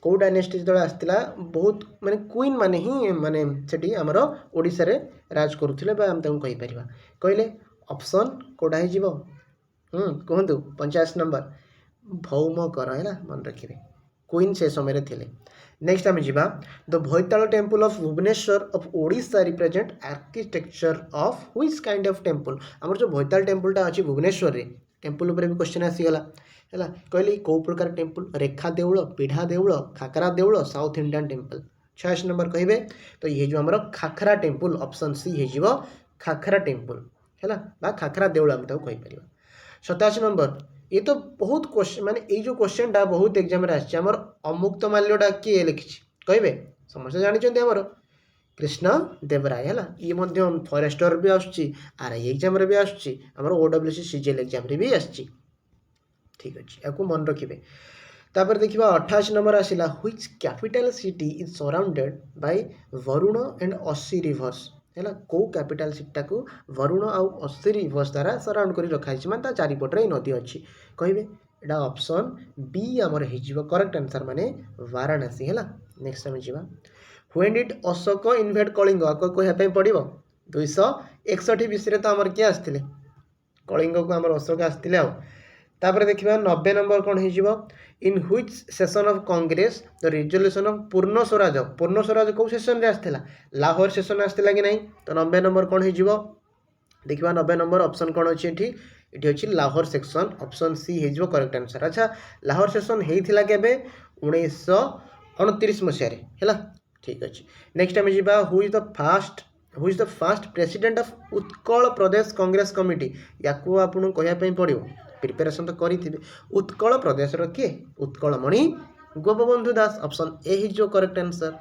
[SPEAKER 1] कौ डायनेस्टी जो आसला बहुत माने क्वीन माने ही माने सेठी हमर ओडिशा रे राज करुथिले बा हम ताऊ कहि परिबा कहले ऑप्शन कोडा हे जीवो कहतु 50 नंबर भौमकर हैला मन रखिबे क्वीन से समय रे थिले नेक्स्ट आम जा the Vaital temple of Bhubaneswar of Odisha represent architecture of which kind of temple आमर जो भैताल टेम्पलटा अच्छी भुवनेश्वर रे टेम्पल उपर भी क्वेश्चन आसीगला है कहली कौ प्रकार temple Rekha Deul Pidha Deul Khakhara Deul south Indian temple 86 number कहे तो ये जो आमर खाखरा टेम्पल ऑप्शन सी हो खाखरा टेम्पल है खाखरा देउल आम कही पार 87 नंबर ये तो बहुत क्वेश्चन माने ये जो क्वेश्चन टा बहुत एग्जाम रे आछि हमर अमुक्त माल्यटा किए लिखिछि कहबे समस्त जानि चंते हमर कृष्ण देवराय है ये मध्य फॉरेस्टर भी आछि आरआई एग्जाम रे भी आछि हमर ओडब्ल्यूसी सीजीएल एग्जाम रे भी आछि ठीक अछि याकू मन रखिबे तापर देखिबा 28 नंबर आसिला which capital city is surrounded by Varuna and Assi rivers है कौ कैपिटल सिटी को वरुण आउ अस्सी रिवर्स द्वारा सराउंड कर रखा माने चारिपटे नदी अच्छी कहे एटा ऑप्शन बी आमर हो करेक्ट आंसर माने वाराणसी है नेक्स्ट टाइम जा when did Ashok invade Kalinga आपको कहवाई पड़ो 261 विषय तो आमर किए आसते कलिंग को आमर अशोक आसते आपर देखा 90 नंबर कौन हो in which session of Congress the resolution of पूर्ण स्वराज कौ सेशन रे आसला लाहौर सेशन आसला कि नहीं तो 90 नंबर कौन हो देखा 90 नंबर ऑप्शन कौन अच्छी ये अच्छी लाहौर सेक्शन ऑप्शन सी हो करेक्ट आंसर अच्छा लाहौर सेशन होता के 1929 मसीह है ठीक अच्छे नेक्स्ट आम जा who is the fast president of Utkal Pradesh Congress committee या आपको कहवाई पड़ो प्रिपेरेसन तो करेंगे उत्कल प्रदेश किए उत्कलमणि गोपबंधु दास ऑप्शन ए जो correct answer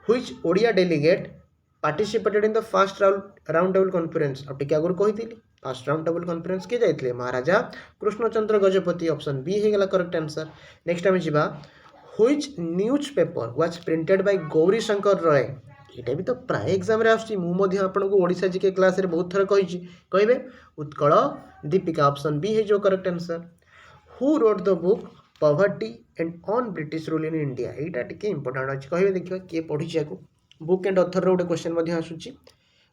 [SPEAKER 1] which Odia delegate participated in the first round table conference अब टिके आगुर कही फर्स्ट राउंड टेबल कॉन्फ्रेंस किए जाते महाराजा कृष्णचंद्र गजपति ऑप्शन बी होगा करेक्ट आंसर नेक्स्ट आम जा which news paper was printed by Gauri Shankar Roy यहाँ भी तो प्राय एग्जाम रे आसुची आपको ओडिशा जीके क्लास रे बहुत थर कही कहे उत्कल दीपिका ऑप्शन बी है जो correct answer who wrote the book poverty and un British rule in India यहाँ टिके इंपोर्टेंट अच्छे कहे देखिए किए पढ़ी को बुक एंड ऑथर गोटे क्वेश्चन आसूची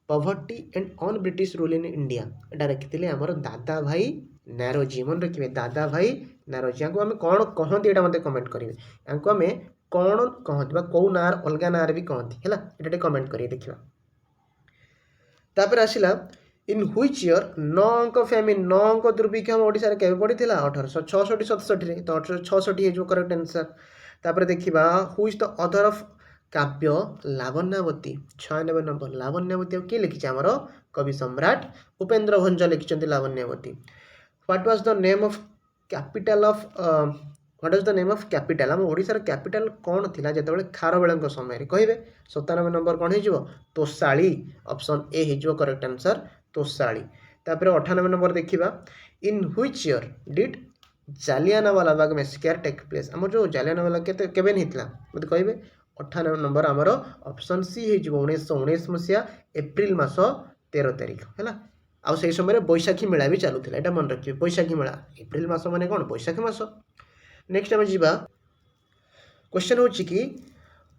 [SPEAKER 1] poverty and un British rule in India यहाँ रखी आमर दादा भाई नारोजी मन रखिए दादा भाई नारोजी यहाँ आम कौन कहती यहाँ मत कमेंट करेंगे यहाँ आम कौन कहती कौ ना अलग ना भी कहती है ये कमेंट करिए देखा तापर आसला इन व्हिच ईयर 9 अंक फेमिन 9 अंक दुर्भिक्ष हम ओडिशा रे केबे पड़ी थिला 1866 रे तो 1866 हो करेक्ट आंसर तापर देखिबा who is the author of काव्य लावण्यावती 96 नंबर लावण्यावती के लिखिছে हमर कवि सम्राट उपेंद्र भंज लिखिଛନ୍ତି Lavanyavati what was the name of capital of what is the name of capital आम ओडिशार कैपिटल कौन थिला जेतेबेले खारवेलଙ୍କ समय रे कहिबे 97 नंबर कौन हेजिवो तोसाली ऑप्शन ए हेजिवो करेक्ट आंसर तोसाली तापर 98 नंबर देखिबा in which year did Jallianwala Bagh massacre take place हमर जो जालियानवाला केते केबे हितला मते कहिबे 98 नंबर आमर ऑप्शन सी हेजिवो 1919 मसिया एप्रिल मास 13 तारिख हैला आउ से समय बैशाखी मेला भी चलुला एटा मन रखिए बैशाखी मेला एप्रिल मास माने कौन बैशाखी मास नेक्स्ट आम जी क्वेश्चन हो कि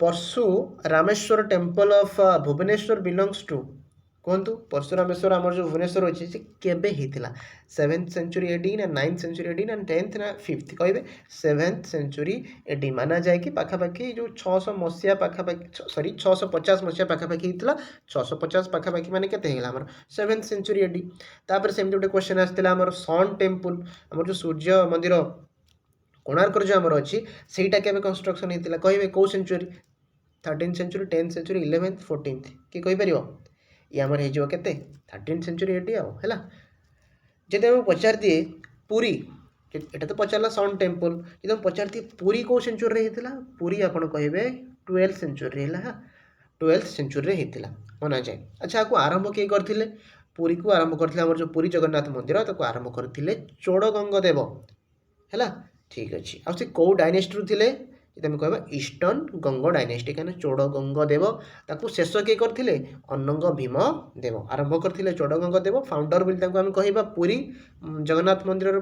[SPEAKER 1] Parashurameswar temple of Bhubaneswar belongs to कहतु परशुरामेश्वर आम जो भुवनेश्वर अच्छे से केबे होता 7th सेंचुरी एडी ना 9th सेंचुरी एडी ना 10th ना 5th कहे 7th सेंचुरी एडी माना जाए कि पाखापाखि जो 600 मसीहा पाखापाखि सॉरी 650 मसीहा पाखापाखि होता 650 पाखापाखि माने केते हेला हमर 7th सेंचुरी एडी तापर सेमती गोटे क्वेश्चन आसला हमर सन टेम्पल हमर जो सूर्य मंदिर कोणार्क जो आमर अच्छी सहीटा केबे कंस्ट्रक्शन होता कहे कौ century 13th century 10th century 11th 14th किए कहीपर ये आमर हो केते 13th सेंचुरी एटी आउ है जब हम पचार दिए पुरी एटा तो पचारा सन टेम्पल जब हम पचार दिए पुरी कौ सेंचुरी होता पुरी आपड़ कहे 12th सेंचुरी है 12th सेंचुरी होता मना जाए अच्छा आपको आरंभ किए करते पुरी को आरंभ करते आम जो पुरी जगन्नाथ मंदिर ताको आरंभ करते चोड़गंगदेव है ठीक अच्छे आउ से कौ डायनेस्टी थे तुम कह ईस्टर्न गंग डायनेस्टी कहीं चोड़गंग देव ताकू शेष किए करते अनंग भीम देव आरंभ करते चोड़गंग देव फाउंडर बोली आम कह पुरी जगन्नाथ मंदिर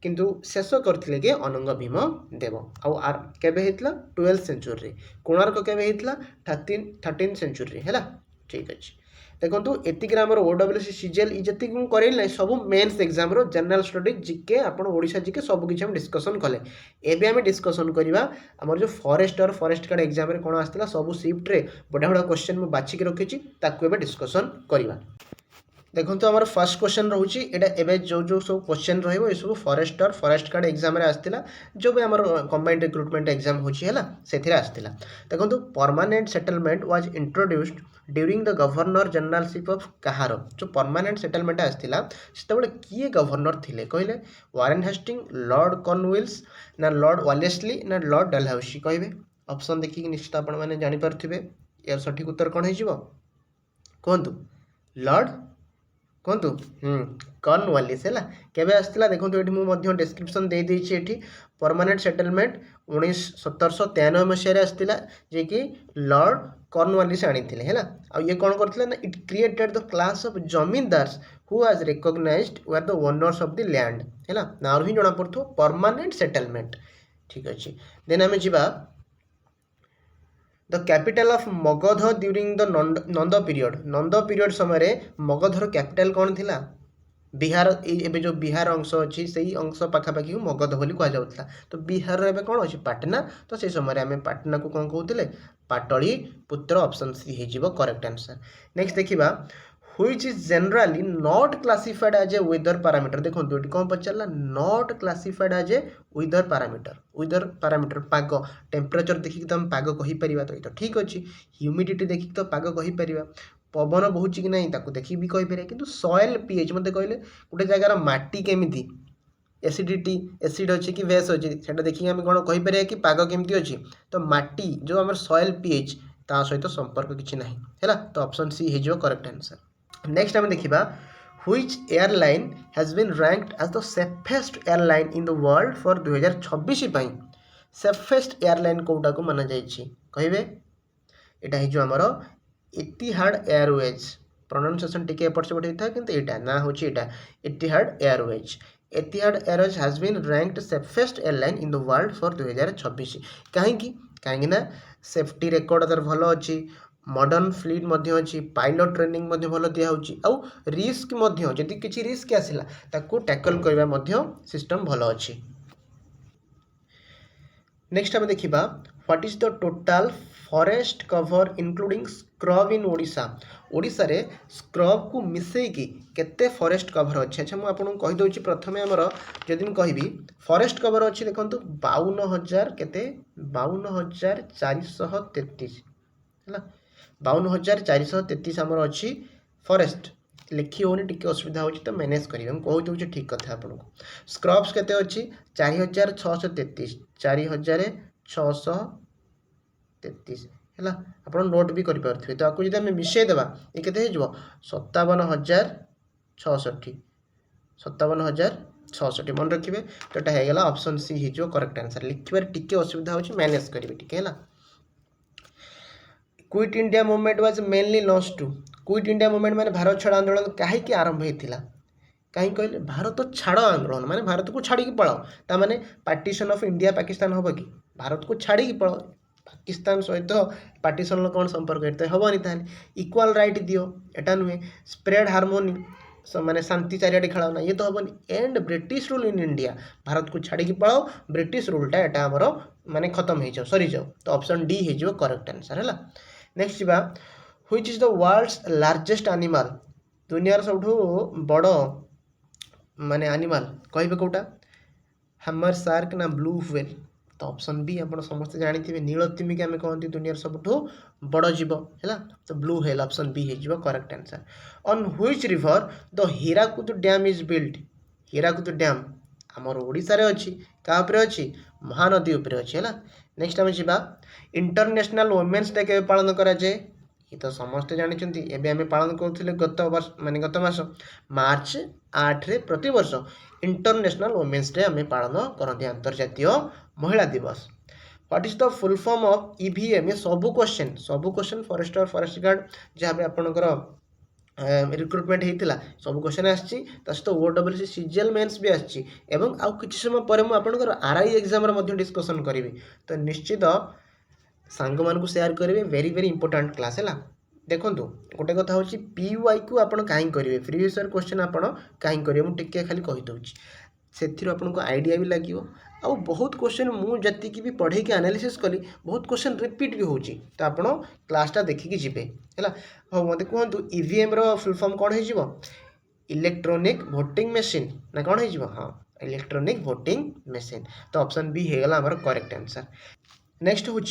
[SPEAKER 1] किंतु शेष करते कि अनंग भीम देव आउ केबे होता 12th सेंचुरी कोणार्क केबे होता 13th सेंचुरी है ठीक अच्छे देखो एतिक OWC CGL जी करें सब mains exam general study GK आप ओडिशा जीके सब किसी हम डिस्कसन कले एबे आम डिस्कसन करवा आमर जो फॉरेस्ट गार्ड एग्जाम कौन आसला सब शिफ्ट्रे बढ़िया बढ़िया क्वेश्चन मुझे बाछिकी रखी ताकू डिस्कसन करवा देखो आम फर्स्ट क्वेश्चन रोचे एवं जो जो सब क्वेश्चन सब फॉरेस्ट गार्ड एग्जाम आसला जो भी आम कंबाइंड रिक्रुटमेंट एग्जाम होची से आसला देखो permanent settlement was introduced during the governor generalship of कहार जो परमानेंट सेटलमेंट आसला से किए गवर्नर थे कहले वारेन हेस्टिंग लॉर्ड कॉर्नवालिस ना लॉर्ड वालेस्ली ना लॉर्ड डलहाउसी कहे ऑप्शन देखिए निश्चित आप जानीपे यार सठिक उत्तर कौन हो कहतु लॉर्ड कहतु कॉर्नवालिस है केबे आसला देखो ये डिस्क्रिप्शन दे देछि एठी परमानेंट सेटलमेंट 1793 मसीह आसला जे कि लॉर्ड कॉर्नवालिस आनी है आ ये कौन करथिला ना it created the class of zamindars who was recognised were the owners of the land है ना ही जना पड़थो परमानेंट सेटलमेंट ठीक अच्छे देन आम जीवा the capital of Magadh during the Nand period समय मगधर कैपिटल कौन थिला बिहार एबे जो बिहार अंश अच्छी से ही अंश पाखापाखि मगध बोली कहुला तो बिहार एवं कौन अच्छी पाटना तो से समय आम पाटना को कौन कहते पाटली पुत्र ऑप्शन सी हो करेक्ट आंसर नेक्स्ट देखा which is generally not classified as a weather parameter देखो ये कौन पचारा not classified as a weather parameter पाग टेम्परेचर देखिक तो हम पाग कहीपर तो ठीक अच्छे ह्यूमिडिटी देखिक तो पाग कहीपर पवन बहुची कि नहीं ताकू देखिक भी कहीपर कि सॉइल पीएच मत कहले गोटे जगार माटी केमी एसिडिटी एसिड अच्छी कि बेस अच्छी से देखिए आम कौन कहीपर कि पाग केमती अच्छी तो माटी जो आम सॉइल पीएच ता सहित संपर्क किसी ना है तो ऑप्शन सी हो करेक्ट आंसर नेक्स्ट आम देखा which airline has been ranked as the safest airline in the world for 2026 पाई सेफेस्ट एयरलाइन कोटा को माना जाइए कहे यहाँ हो आमर एतिहाद एयरवेज प्रोनाउंसिएशन टिके एपट सेपट होता है किंतु यहाँ ना हूँ यहाँ Etihad Airways airways has been ranked safest airline in the world for 2026 कहीं सेफ्टी रिकॉर्ड तार भल अच्छी मॉडर्न फ्लीट अच्छी पायलट ट्रेनिंग भल दिखाई आउ रिस्क जदि किसी रिस्क आसला ताकू टैकल करवा सिस्टम भल अच्छी नेक्स्ट आम देखा what is the total forest cover including scrub इन ओडिशा ओडिशा रे स्क्रब को मिसेकी केते फॉरेस्ट कवर अच्छे अच्छा मुझे आपको कहीदे प्रथम आमर जदि मुझे कहबी फॉरेस्ट कवर अच्छी देखो 52,000 केते 52,433 है 52,433 आमर अच्छी फॉरेस्ट लिखी होनी टिके असुविधा होची तो मैनेज करिवे हम कहू दउची ठीक कथा आपनको स्क्रब्स केते अछि 4633 4633 हैला आपण नोट भी करि परथिबे तो आकु जदि हम मिशे देबा ए केते हे जबो 57066 57066 मन रखिबे तो एटा हे गेला ऑप्शन सी हे जो करेक्ट आंसर लिखिबार टिके असुविधा होची मैनेज करिवे टिके हैला quit India movement was mainly launch to quit India movement माने भारत छाड़ आंदोलन काहे की आरंभ हेतिला कहीं कहले भारत छाड़ आंदोलन माने भारत को छाड़ी की पळाओ ता माने पार्टीशन ऑफ इंडिया पाकिस्तान होबो कि भारत को छाड़ी की पळाओ पाकिस्तान सहित पार्टीशन कौन संपर्क करते हेबनी ताले इक्वाल राइट दियो एटा नुहे स्प्रेड हार्मोनी माने शांति चारियाडे खेलाओना ये तो हेबनी and British rule in India Bharat को छाड़ी की पळाओ ब्रिटिश रूलटा एटा हमर माने खत्म हे जाओ सरी जाओ तो ऑप्शन डी हे जो करेक्ट आंसर हैला नेक्स्ट जीवा which is the world's largest animal दुनिया सबठू बड़ माने एनिमल कहबे कोटा हैमर शार्क ना ब्लू व्हेल तो ऑप्शन बी आपण समस्त जानि थिबे नीलतिमिका हमें कहंती दुनिया सबठू बड़ जीव हैला तो ब्लू व्हेल ऑप्शन बी हे जीव correct answer on which river the Hirakud dam is built Hirakud dam हमर ओडिसा रे अछि का ऊपर अछि महानदी ऊपर अछि हैला नेक्स्ट हम जीवा इंटरनेशनल वुमेन्स डे के पालन करा जाए ये तो समस्त जानी एबे हमें पालन करथिले गत वर्ष माने गत मास मार्च 8 रे प्रति वर्ष इंटरनेशनल वुमेन्स डे हमें पालन करते अंतर्जातीय महिला दिवस what is the full form of EVM ये सबु क्वेश्चन फॉरेस्टर फॉरेस्ट गार्ड जहाँ भी आपनकर रिक्रुटमेंट होता सब क्वेश्चन आसी सहित ओडब्ल्यूसी सीजीएल मेन्स भी आसी एवं आउ किछि समय पर मु आपनकर आरआई एग्जाम रे मध्ये डिस्कशन करिवि तो निश्चित सांग मानकु शेयर करेंगे वेरी वेरी इंपोर्टेंट क्लास है देखो गोटे कथा हूँ पीवाई को आप कहीं करेंगे प्रीवियस ईयर क्वेश्चन आप कहीं करेंगे मुझे टिके खाली कहीदे से आपको आइडिया भी लगे आउ बहुत क्वेश्चन मुझे भी पढ़े कि एनालिसिस कली बहुत क्वेश्चन रिपीट भी होची तो आप क्लासटा देखिकी जीवे है हाँ मत कहतु ईवीएम रो फुल फॉर्म कौन हो इलेक्ट्रोनिक वोटिंग मशीन ना कौन हो हाँ इलेक्ट्रोनिक वोटिंग मशीन तो ऑप्शन बी होगा आम करेक्ट आंसर नेक्स्ट हूँ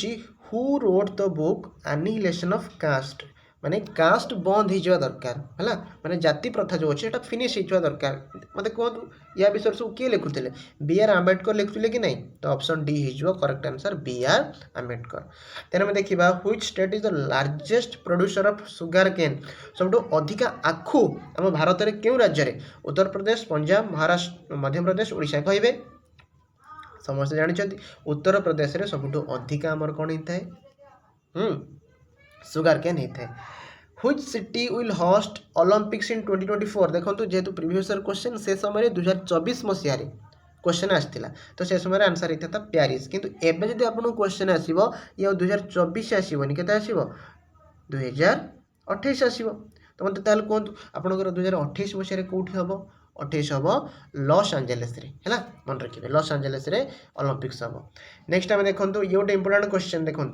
[SPEAKER 1] who wrote the book annihilation of caste माने कास्ट बंद हो दरकार है माने जाति प्रथा जो अच्छे फिनिश हो दरकार मत कहतु या विषय सब किए लिखुले बी आर आम्बेडकर लिखुले कि नहीं तो ऑप्शन डी हो correct answer B R Ambedkar तेना में देखा which state is the largest producer of sugar cane सब अधिका आखु आम भारत में क्यों राज्य में उत्तर प्रदेश पंजाब महाराष्ट्र मध्य प्रदेश ओडिशा कहे समस्त जानते उत्तर प्रदेश में सबुठू अधिका आमर कौन होता है सुगर केन होता है which city will host Olympics इन 2024 देखो जेहेतु प्रीवियस ईयर क्वेश्चन से समय 2024 मसीह क्वेश्चन आसाला तो से समय आंसर होता था पेरिस किंतु एबे जदि आपको क्वेश्चन आसो ये 2024 आसबनी के 2028 आसो तो मत कहतु आपंकर 2028 मसीह कौटी हम 28 हम लॉस एंजेलिस रे है मन रखिए लॉस एंजेलिस रे ओलंपिक्स हम नेक्स्ट आम देखो ये गोटे इंपोर्टेंट क्वेश्चन देखो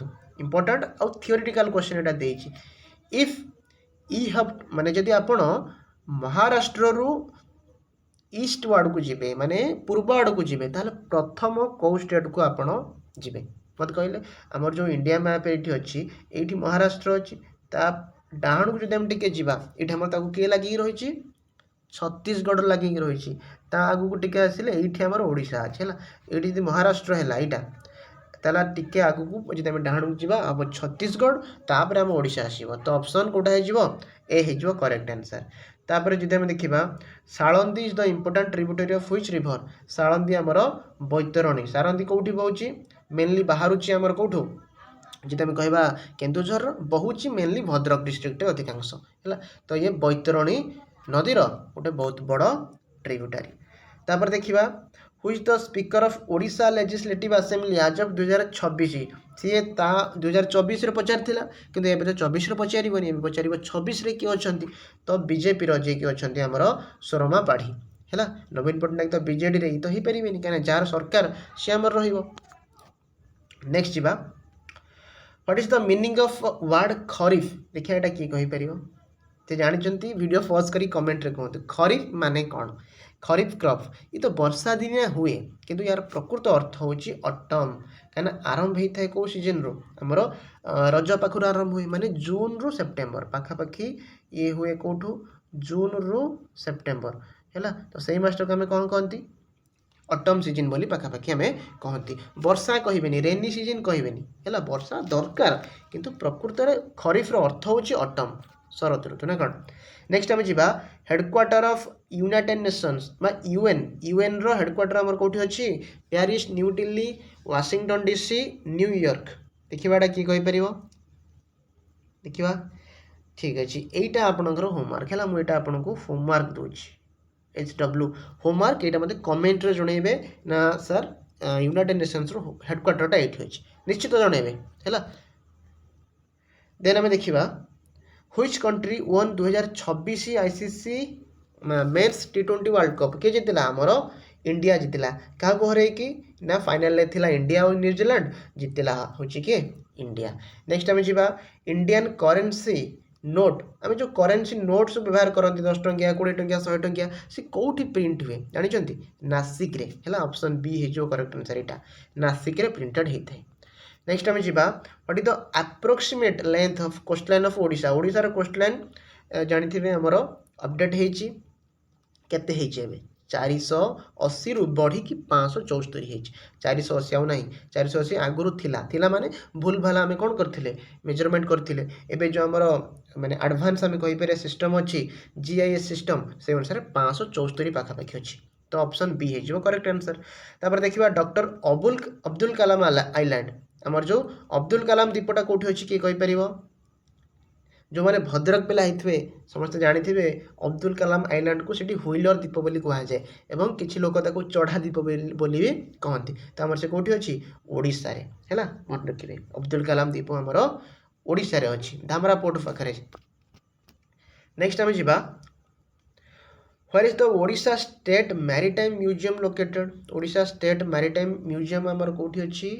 [SPEAKER 1] इंपोर्टेंट आउ थियोरिटिकल क्वेश्चन एटा देछि इफ ई हब माने जदि आपण महाराष्ट्र रु ईस्ट वार्ड को जीवे माने पूर्व आड़ को जीवे ताले प्रथम कौ स्टेट को आपण जीवे मत कहले हमर जो इंडिया मैप एठी अछि एठी महाराष्ट्र अछि ता डाहण को जदि हम टिके जीवा एठी हमर ताको के लागि रहिछि छत्तीसगढ़ लगे रही आगू को टिके आसिले ये आम ओडिशा अच्छे है ये जब महाराष्ट्र है यहाँ टिके आगू को जब आम डाण को जावा हम छत्तीसगढ़ तापर आम ओडिशा आसो तो ऑप्शन कौटा हो करेक्ट आंसर तापर जब आम देखा Salandi is the important tributary of which river Salandi आमर बैतरणी सालंदी कौटी बहुची मेनली बाहर आमर कौटू जब आम कह केन्दुझर बहुची मेनली भद्रक डिस्ट्रिक्ट अधिकांश है तो ये बैतरणी नदीर गोटे बहुत बड़ ट्रिब्यूटरी तापर देखा which the speaker of Odisha legislative assembly आज ऑफ 2026 सी 2024 पचार किंतु एबे तो 24 पचारबनी पचार 26 किए अच्छा तो बीजेपी जी किए अच्छा आमर शर्मा पाढ़ी है नवीन पट्टनायक तो बीजेडी रे तो हो पारे कहीं जार सरकार सी आमर नेक्स्ट जा what is the meaning of word kharif देखिए यहाँ किए कहीपर तो जानते वीडियो पॉज करी कमेंट रे कहते खरीफ माने कौन खरीफ क्रॉप ये तो वर्षा दिनिया हुए किंतु यार प्रकृत अर्थ हूँ अटम कहीं आरंभ होता है कौ सीजन रू आमर रज पाखर आरंभ हुए माने जून रु सेप्टेम्बर पाखापाखि ये हुए कौटू जून रु सेप्टेम्बर है। तो सही मासटा को आम कौन कहती ऑटम सीजन बोली पाखापाखि आम कहती। वर्षा कहबेनि रेनी सीजन कहबेनि है। वर्षा दरकार किंतु प्रकृत में खरीफ्र अर्थ हूँ ऑटम शरत ऋतु ना कौन। नेक्स्ट आम जा headquarter of United Nations UN रो हेडक्वार्टर आमर कौटी अच्छी Paris New Delhi Washington DC New York देखा किए कहीपर देखा ठीक अच्छे यहीटा आपणकर होमवर्क है। मुझे आपको होमवर्क दूसरी HW होमवर्क यहाँ मतलब कमेंट जनइबे ना सर यूनाइटेड नेशंस रो हेडक्वार्टरटा ये अच्छी निश्चित जनइबे है। देन आम देखा which country won 2026 ICC men's T20 world cup किए जीतला आमर इंडिया जीतला क्या हरे कि ना फाइनल थिला इंडिया और न्यूजीलैंड जीतला हूँ कि इंडिया। नेक्स्ट आम जा इंडियन करेन्सी नोट आम जो करेन्सी नोट सब व्यवहार करते 10 टंकिया 20 टंकिया 100 टंकिया सी कौटी प्रिंट हुए जानते नासिक रे है। ऑप्शन बी हो करेक्ट आंसर यहाँ नासिक रे प्रिंटेड होता है। नेक्स्ट आम जा what is the approximate length of coastline of Odisha ओडिशार कोस्टलाइन जानते आमर अपडेट होती केते 480 रु बढ़ी कि 574 है 480 आउ ना 480 आगुरी थिला माने भूल भाला आम कौन करते मेजरमेंट करते एवं जो आमर माने एडवांस आम कहीपर सिस्टम अच्छी GIS सिस्टम से अनुसार 574 पाखापाखि अच्छी। तो ऑप्शन बी हो करेक्ट आंसर। तापर देखिए डॉक्टर अब्दुल कलाम आइलैंड आमर जो अब्दुल कलाम द्वीपटा कौटी अच्छी किए कहीपर जो मैंने भद्रक पिला होते समस्त जानी अब्दुल कलाम आइलैंड को सीटी व्हीलर द्वीप बोली कहुए एवं किसी लोग चढ़ा द्वीप बोली भी कहती। तो आमर से कौटी अच्छी ओडिशा रे है मन रखिए अब्दुल कलाम द्वीप आमर ओडिशा रे अच्छी धामरा पोर्ट पाखे। नेक्स्ट आम जा where is the Odisha state maritime museum located Odisha state maritime museum आमर कौटी अच्छी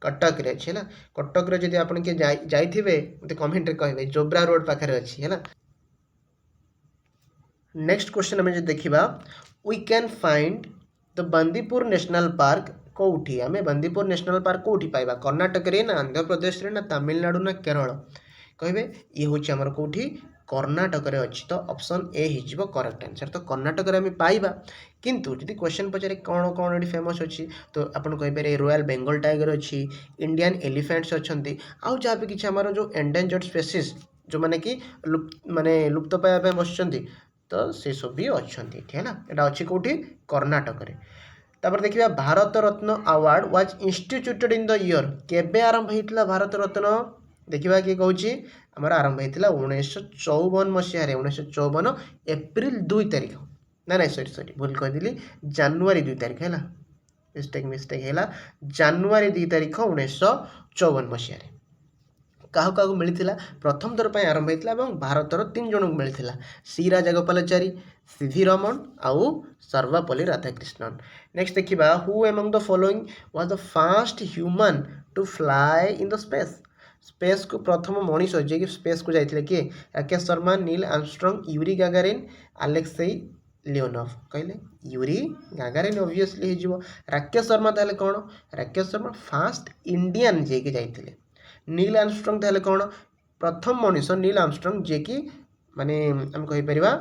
[SPEAKER 1] कटक रे अच्छी है। कटक रे जदि आपन के जाइथिबे मते कमेंट रे कहबे जोब्रा रोड पाखरे अच्छी है। नेक्स्ट क्वेश्चन हमें देखिबा we can find the Bandipur national park कौटी आमे बंदीपुर नेशनल पार्क कौटी पाइबा कर्नाटक रे ना आंध्र प्रदेश रे ना तमिलनाडु ना केरल कहबे ये होची हमर कौटी कर्नाटक रे अच्छी। तो ऑप्शन ए हो करेक्ट आंसर। तो कर्नाटक रे पाइबा किंतु जदि क्वेश्चन पचारे कौन कौन ये फेमस अच्छी तो आपन कहीपर रॉयल बेंगल टाइगर अच्छी इंडियन एलिफेंट्स अच्छा आउ जहाँ भी किसी आमर जो एंडेंजर्ड स्पेसीज जो मैंने कि माने लुप्त पाइबा बसुँच तो से सब भी अच्छा है। यहाँ अच्छी कौटी कर्नाटक रे। तापर देखिए Bharat Ratna award was instituted in the year केबे आरंभ होता भारत रत्न देखा किए कहूँ आमर आरंभ होता 1954 मसीह 1954 एप्रिल 2 तारिख ना सॉरी भूल कहदी जानुरी 2 तारिख है मिस्टेक है जानुरी 2 तारिख 1954 मसीह क्या क्या मिलता प्रथम थर पर आरंभ होता भारतर 3 जन को मिलता सी राजागोपालाचारी CV रमन आउ सर्वपल्ली राधाकृष्णन। नेक्स्ट देखिए who among the following was the first human to fly in the space को प्रथम मनीष जे कि स्पेस को जाइए किए Rakesh Sharma Neil Armstrong Yuri Gagarin Alexei Leonov कहले यूरी गागारिन ऑब्वियसली हो राकेश शर्मा ताले कौन राकेश शर्मा फास्ट इंडियन जे कि जाइए नील आर्मस्ट्रांग ताले कौन प्रथम मनीष नील आर्मस्ट्रांग जे कि माने हम कहि परिबा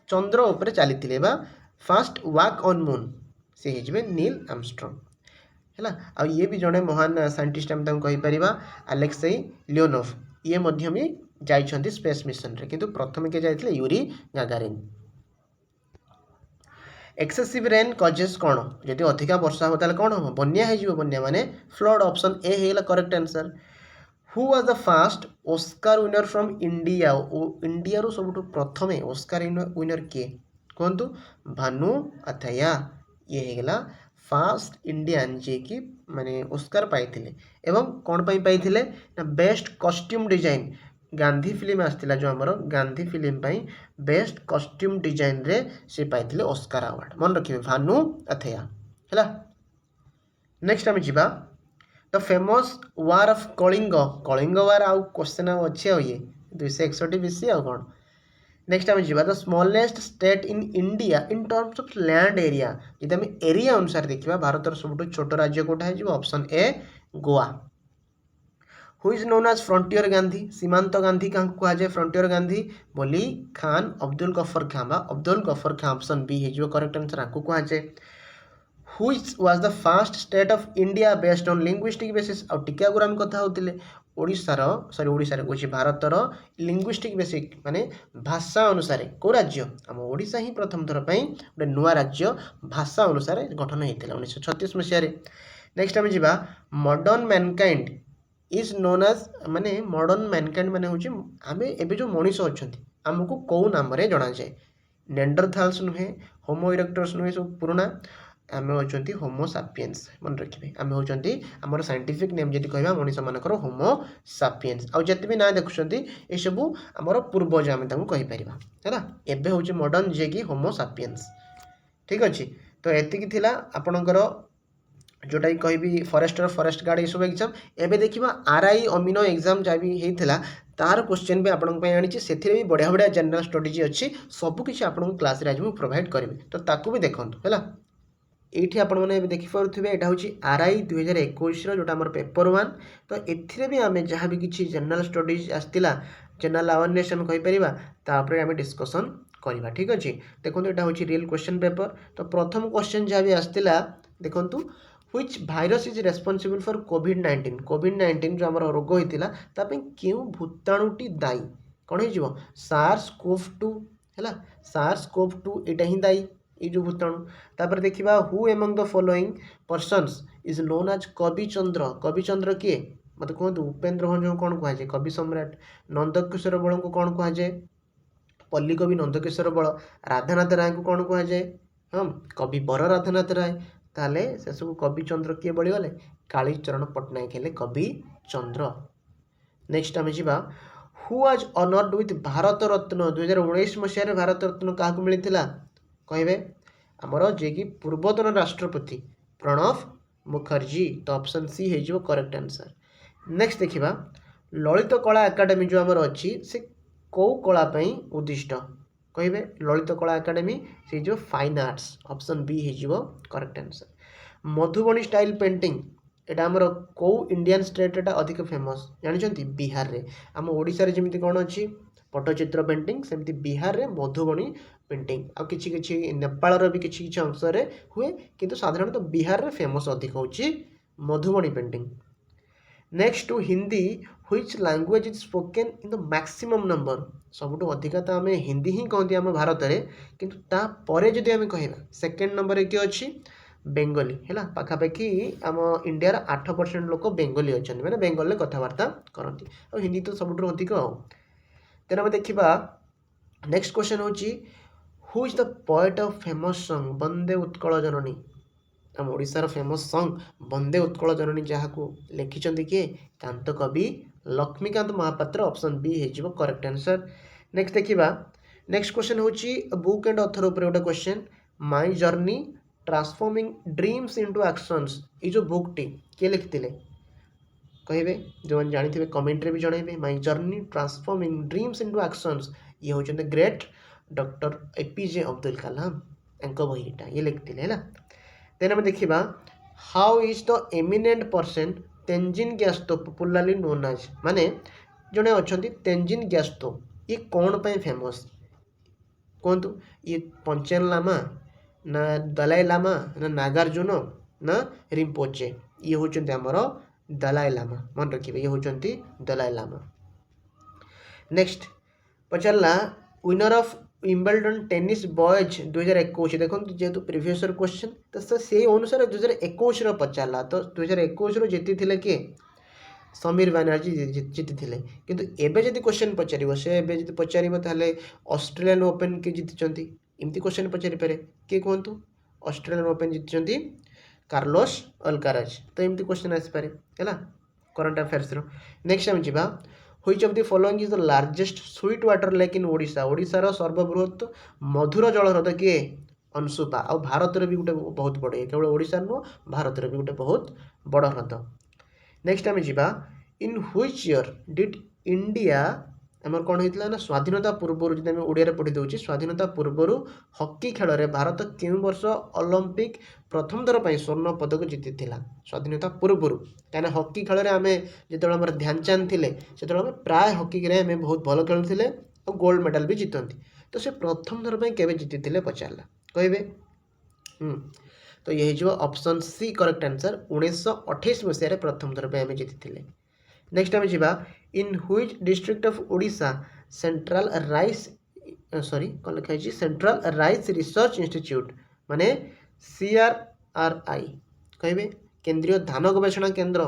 [SPEAKER 1] चंद्र उपरे चली फास्ट वाक ऑन मून से हो नील आर्मस्ट्रांग है। आ ये भी जड़े महान साइंटिस्ट आम कहीपर अलेक्सेई लियोनोव ये भी जाइछन्ति स्पेस मिशन रे किंतु प्रथम के जाइथिले Yuri Gagarin. Excessive rain causes कौन जदि अधिका वर्षा हो ताले कौन हम बन्या हो बन्या माने फ्लड ऑप्शन ए हेला correct answer. Who was the first Oscar winner from India India रो सबुठ प्रथमे ऑस्कार विनर किए कहतु भानु अथैया ये हेगला फास्ट इंडियन जे कि माने ऑस्कार पाइथिले एवं कौन पाइथिले ना best costume design Gandhi film आसला जो आमर गांधी फिल्म पाई बेस्ट कॉस्ट्यूम डिजाइन रे से पाइथिले ऑस्कार अवार्ड मन रखिए भानु अथैया है। नेक्स्ट आम जा the famous war of Kalinga war आउ क्वेश्चन अच्छे ये 261 BC आउ कौन। नेक्स्ट आम जा the smallest state in India in terms of land area जब आम एरिया अनुसार देखा भारत सबुठ छोट राज्य कौटा है option A Goa. Who is known as frontier Gandhi सीमांत गांधी क्या कहुए फ्रंटियर गांधी बोली खान अब्दुल गफर खान अब्दुल गफर खान ऑप्शन बी हो करेक्ट आंसर आपको कहुए which was the first state of India based on linguistic basis आ टिके आगुरी आम कथा होते ओडिशार सॉरी ओडिशार कौन भारतर लिंग्विस्टिक बेसिक माने भाषा अनुसार कौ राज्य आम ओडिशा ही प्रथम थर पर गोटे नुआ राज्य भाषा अनुसार गठन होता 1936 मसीह नेक्स्ट आम जा modern mankind is known as माने मॉडर्न मैनकाइंड माने हूँ आम एवं जो मनीष अच्छा आमको कौ नाम जना जाए नेंडरथाल्स नुहे होमो इरेक्टर्स नुहे सब पुराना आम होती होमो सापियंस मन रखिए आम होती आमर साइंटिफिक नेम जब कह मनीष मानकर होमो सापियंस आउ जिते भी ना देखुं ये सब आमर पूर्वज आम कहीपर है एवं हूँ मॉडर्न जे कि होमो सापियंस ठीक अच्छे तो एतिक आपणकर जोटा कि कहि फॉरेस्टर फॉरेस्ट गार्ड ये सब एग्जाम एवं देखा आरआई अमीनो एग्जाम जहाँ भी होता तार क्वेश्चन भी आपंप आनी से भी बढ़िया बढ़िया जनरल स्टडीज अच्छी सबकि आपको क्लास आज मुझे प्रोवाइड करी तो ताकू भी देखूँ है ये आपने देखिपे यहाँ हूँ आरआई 2021 जोटा आम पेपर 1 तो एथिरे भी आम जहाँ भी किसी जनरल स्टडीज आसला जनरल अवेयरनेस आम कहीपर आम डिस्कसन करवा ठीक अच्छे देखो यहाँ हूँ रियल क्वेश्चन पेपर तो प्रथम क्वेश्चन जहाँ भी आसला देखूँ which virus is responsible for कोविड-19 जो आम रोग होता क्यों भूताणुटी दायी कौन हो SARS-CoV-2 है SARS-CoV-2 यहाँ ही दायी ये जो भूताणु तापर देखा who among the following persons is known as Kavichandra किए मत कहतु उपेन्द्र भंज कौन कहुए कवि सम्राट नंदकिशोर बल को कौन कहुए पल्ली कवि नंदकिशोर बल राधानाथ राय को कौन कहुए हाँ कवि बर राधानाथ राय ताले से सब कविचंद्र किए बड़ीगले कालीचरण पट्टनायक हेले कविचंद्र नेक्स्ट आम जा who was honoured with Bharat Ratna 2019 मसीह भारत रत्न क्या मिलता कहे आमर जे कि पूर्वतन राष्ट्रपति प्रणव मुखर्जी तो ऑप्शन सी हो करेक्ट आंसर नेक्स्ट देखा ललित कला एकाडेमी जो आमर अच्छी से कौ कला उद्दिष्ट कहे ललित कला एकाडेमी से जो फाइन आर्ट्स ऑप्शन बी हो correct answer Madhubani style painting एटा आमर कौ इंडियन स्टेट एटा अधिक फेमस जानते बिहार रे आम ओडिशा रे जमी कौन अच्छी पट्टचित्र पेंटिंग सेमती बिहार रे मधुबनी पेंटिंग आ कि नेपाल भी किसी अंश हुए किंतु साधारणतः बिहार रे फेमस अधिक होची Madhubani painting next to Hindi which language is spoken in the maximum number सबुठ अधिका तो आम हिंदी ही कहते आम भारत में किंतु तापर जदि आम कह सेकेंड नंबर किए अच्छी बेंगली है पाखापाखि आम इंडियार 8% लोक बेंगली अच्छा मैंने बेंगल में कथबार्ता करती और हिंदी तो सबुठ अधिक तेना आम देखा नेक्स्ट क्वेश्चन हूँ who is the poet of famous song Vande Utkal Janani आम ओडिशार फेमस सॉन्ग वंदे उत्कल जननी जहाँ को लिखिं किए Kantakabi Laxmikanta Mohapatra option B हो करेक्ट आंसर नेक्स्ट देखा नेक्स्ट क्वेश्चन हूँ बुक एंड ऑथर उपर गोटे question my journey transforming dreams into actions ये जो बुकटी किए लिखिते कहे जो मैंने जानी कमेंट भी जनइबे my journey transforming dreams into actions ये होते ग्रेट डॉक्टर एपीजे अब्दुल कलाम बहीटा ये लिखते है देन आम देखा how is the eminent person Tenzin ग्यास्तो पॉपुलरली नोन एज माने जड़े अच्छा तेंजिन ग्यास्तो ये कौन पे फेमस कहतु ये पंचेन लामा ना दलाई लामा ना नागार्जुन ना रिम्पोचे ये होचंती आमर दलाई लामा मन रखिए ये होचंती दलाई लामा नेक्स्ट पचारा winner of Wimbledon tennis boys 2021 देखो जेहेतु प्रिवियस क्वेश्चन तो से अनुसार 2021 पचारा तो 2021 जीति थे किए समीर बैनर्जी जीति थे किंतु एबे जदि क्वेश्चन पचार से एबे पचारे ऑस्ट्रेलियन ओपन किए जीति एमती क्वेश्चन पचारि पारे किए कहतु ऑस्ट्रेलियन ओपन जीति कार्लोस अल्काराज तो एमती क्वेश्चन आसपे है करंट अफेयर्स नेक्स्ट आम जा which of the following is the largest sweet water lake in Odisha ओडिशार सर्वबृहत मधुर जल ह्रद किए अंशुपा आ भारत भी गोटे बहुत बड़ केवल ओडिशा नुह भारत भी गोटे बहुत बड़ ह्रद नेक्स्ट आम जा इन व्हिच ईयर डिड इंडिया आमर कौन होता ना स्वाधीनता पूर्वर जब ओडिया पढ़ी दूसरी स्वाधीनता पूर्वर हॉकी खेल में भारत क्यों वर्ष ओलंपिक प्रथम थर पर स्वर्ण पदक जीति स्वाधीनता पूर्वर कहीं हॉकी खेल में आम जो ध्यानचंद थे से प्राय हॉकी आम बहुत भल खेलुले और गोल्ड मेडल भी जीतती तो से प्रथम थर पर केवे जीति पचारा कहे तो ये जो ऑप्शन सी करेक्ट आंसर 1928 मसीह प्रथम थर पर आम जीति नेक्स्ट आम जा in which district of Odisha central rice sorry कौन लिखा है सेंट्रल राइस रिसर्च इंस्टीट्यूट माने CRRI कहे केंद्रीय धान गवेषणा केंद्र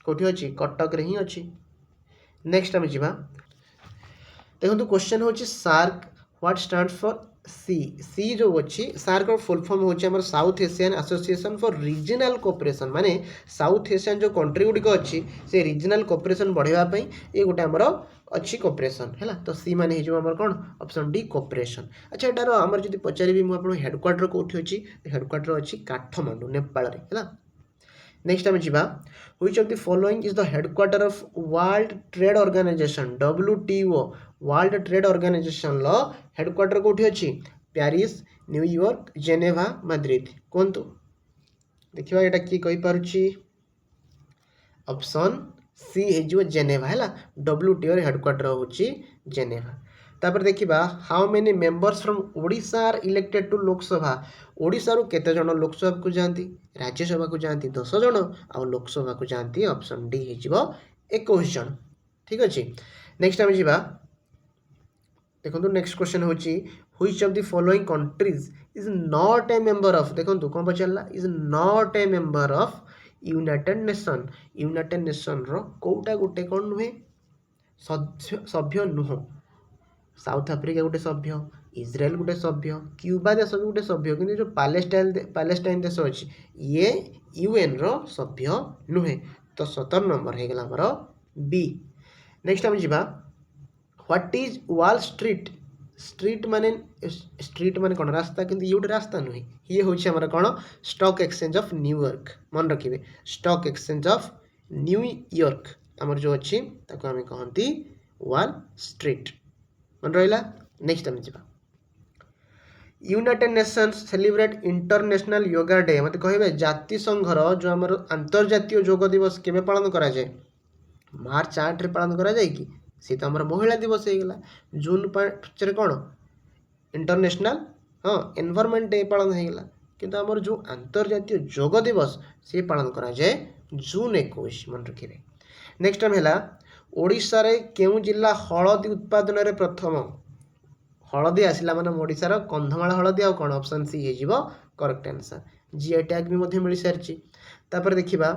[SPEAKER 1] कौटी अच्छी कटक रे ही अच्छी नेक्स्ट आम जा देखो क्वेश्चन हूँ सार्क व्हाट स्टैंड फॉर सी जो अच्छी सार्क फुल फॉर्म हूँ south Asian association for regional cooperation माने साउथ एशियन जो कंट्री गुड़िक अच्छी से रीजनल कोऑपरेशन बढ़ावाई ये गोटे आमर अच्छी कोऑपरेशन है तो सी माने आमर कौन ऑप्शन डी कोऑपरेशन अच्छा यार आमर जो पचारि मुझे हेडक्वार्टर कौटी अच्छी हेडक्वार्टर अच्छी काठमांडू नेपाल है नेक्स्ट आम जा which of the following is the headquarter of World Trade Organization WTO World Trade Organization लो हेडक्वार्टर कौटी अच्छी पेरिस न्यूयॉर्क जेनेवा माद्रिद कहतु देखिए यहाँ किए कहीपी ऑप्शन सी हो जेनेवा है WTO हेडक्वार्टर हूँ जेनेवा तापर देखा how many members from Odisha are elected to Lok Sabha Odisha रू केते जन लोकसभा को जाती राज्यसभा को जाती 10 जन आ लोकसभा को जाती ऑप्शन डी हो 21 जन ठीक अच्छे नेक्स्ट आम जा देखो नेक्स्ट क्वेश्चन हूँ which of the following countries is not a member of देखो कौन पचारा is not a member of United Nation रो कोटा गोटे कौन नुहे सभ्य नुह साउथ आफ्रिका गोटे सभ्य इज्राएल गोटे सभ्य क्यूबा देश भी गोटे सभ्य कि जो पैलेस्टाइन देश अच्छी ये UN रो सभ्य नुहे तो 17 नंबर हो गला हमर बी नेक्स्ट आम जा व्हाट इज वॉल स्ट्रीट माने कौन रास्ता कि ये गोटे रास्ता नुहे ये हूँ आमर कौन स्टॉक एक्सचेंज ऑफ न्यूयॉर्क मन रखिए स्टॉक एक्सचेंज ऑफ न्यूयॉर्क आमर जो अच्छी आम कहती वॉल स्ट्रीट मन रहा नेक्स्ट आम जा United Nations celebrate international yoga day मत कहे जाति संघर जो आम अंतर्जातीय योग दिवस केवे पालन करा जाए मार्च 8 रे पालन करा जाए कि सी तो आमर महिला दिवस हो गला जून 5 रे कौन इंटरनेशनल हाँ एनवायरमेंट डे पालन हो गला किंतु आमर जो अंतर्जातीय योग दिवस से पालन करा जाए जून 21 मन रखिए नेक्स्ट टाइम है ओडिशा रे केउ जिला हलदी उत्पादन रे प्रथम हलदी आसला माने ओडिशार कंधमाल हलदी आ कौन ऑप्शन सी हो करेक्ट आंसर GI टैग भी मिल सारी तापर देखा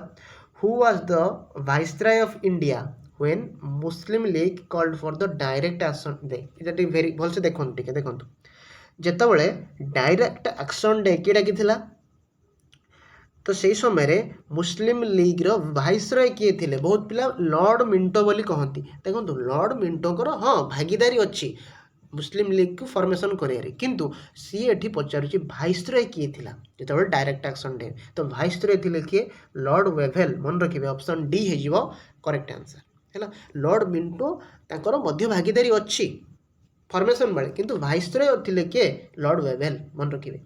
[SPEAKER 1] who was the viceroy of India when Muslim league called for the direct action day इटा वेरी भल से देखो देखो जितेबाला डायरेक्ट एक्शन डे किए डाकी तो से समय मुस्लिम लीग रो वाइसरॉय किए थे बहुत पिला लॉर्ड मिंटो बोली कहती देखो लॉर्ड मिंटोकर हाँ भागीदारी अच्छी मुस्लिम लीग को फॉर्मेशन करें किंतु सी एठी पचारुची वाइसरॉय किए थिला जो डायरेक्ट एक्शन डे तो वाइसरॉय थिले किए लॉर्ड वेभेल मन रखिए ऑप्शन डी हो करेक्ट आंसर है लॉर्ड मिंटो तांकर मध्य भागीदारी अच्छी फॉर्मेशन बेले किंतु वाइसरॉय थिले किए लॉर्ड वेभेल मन रखिए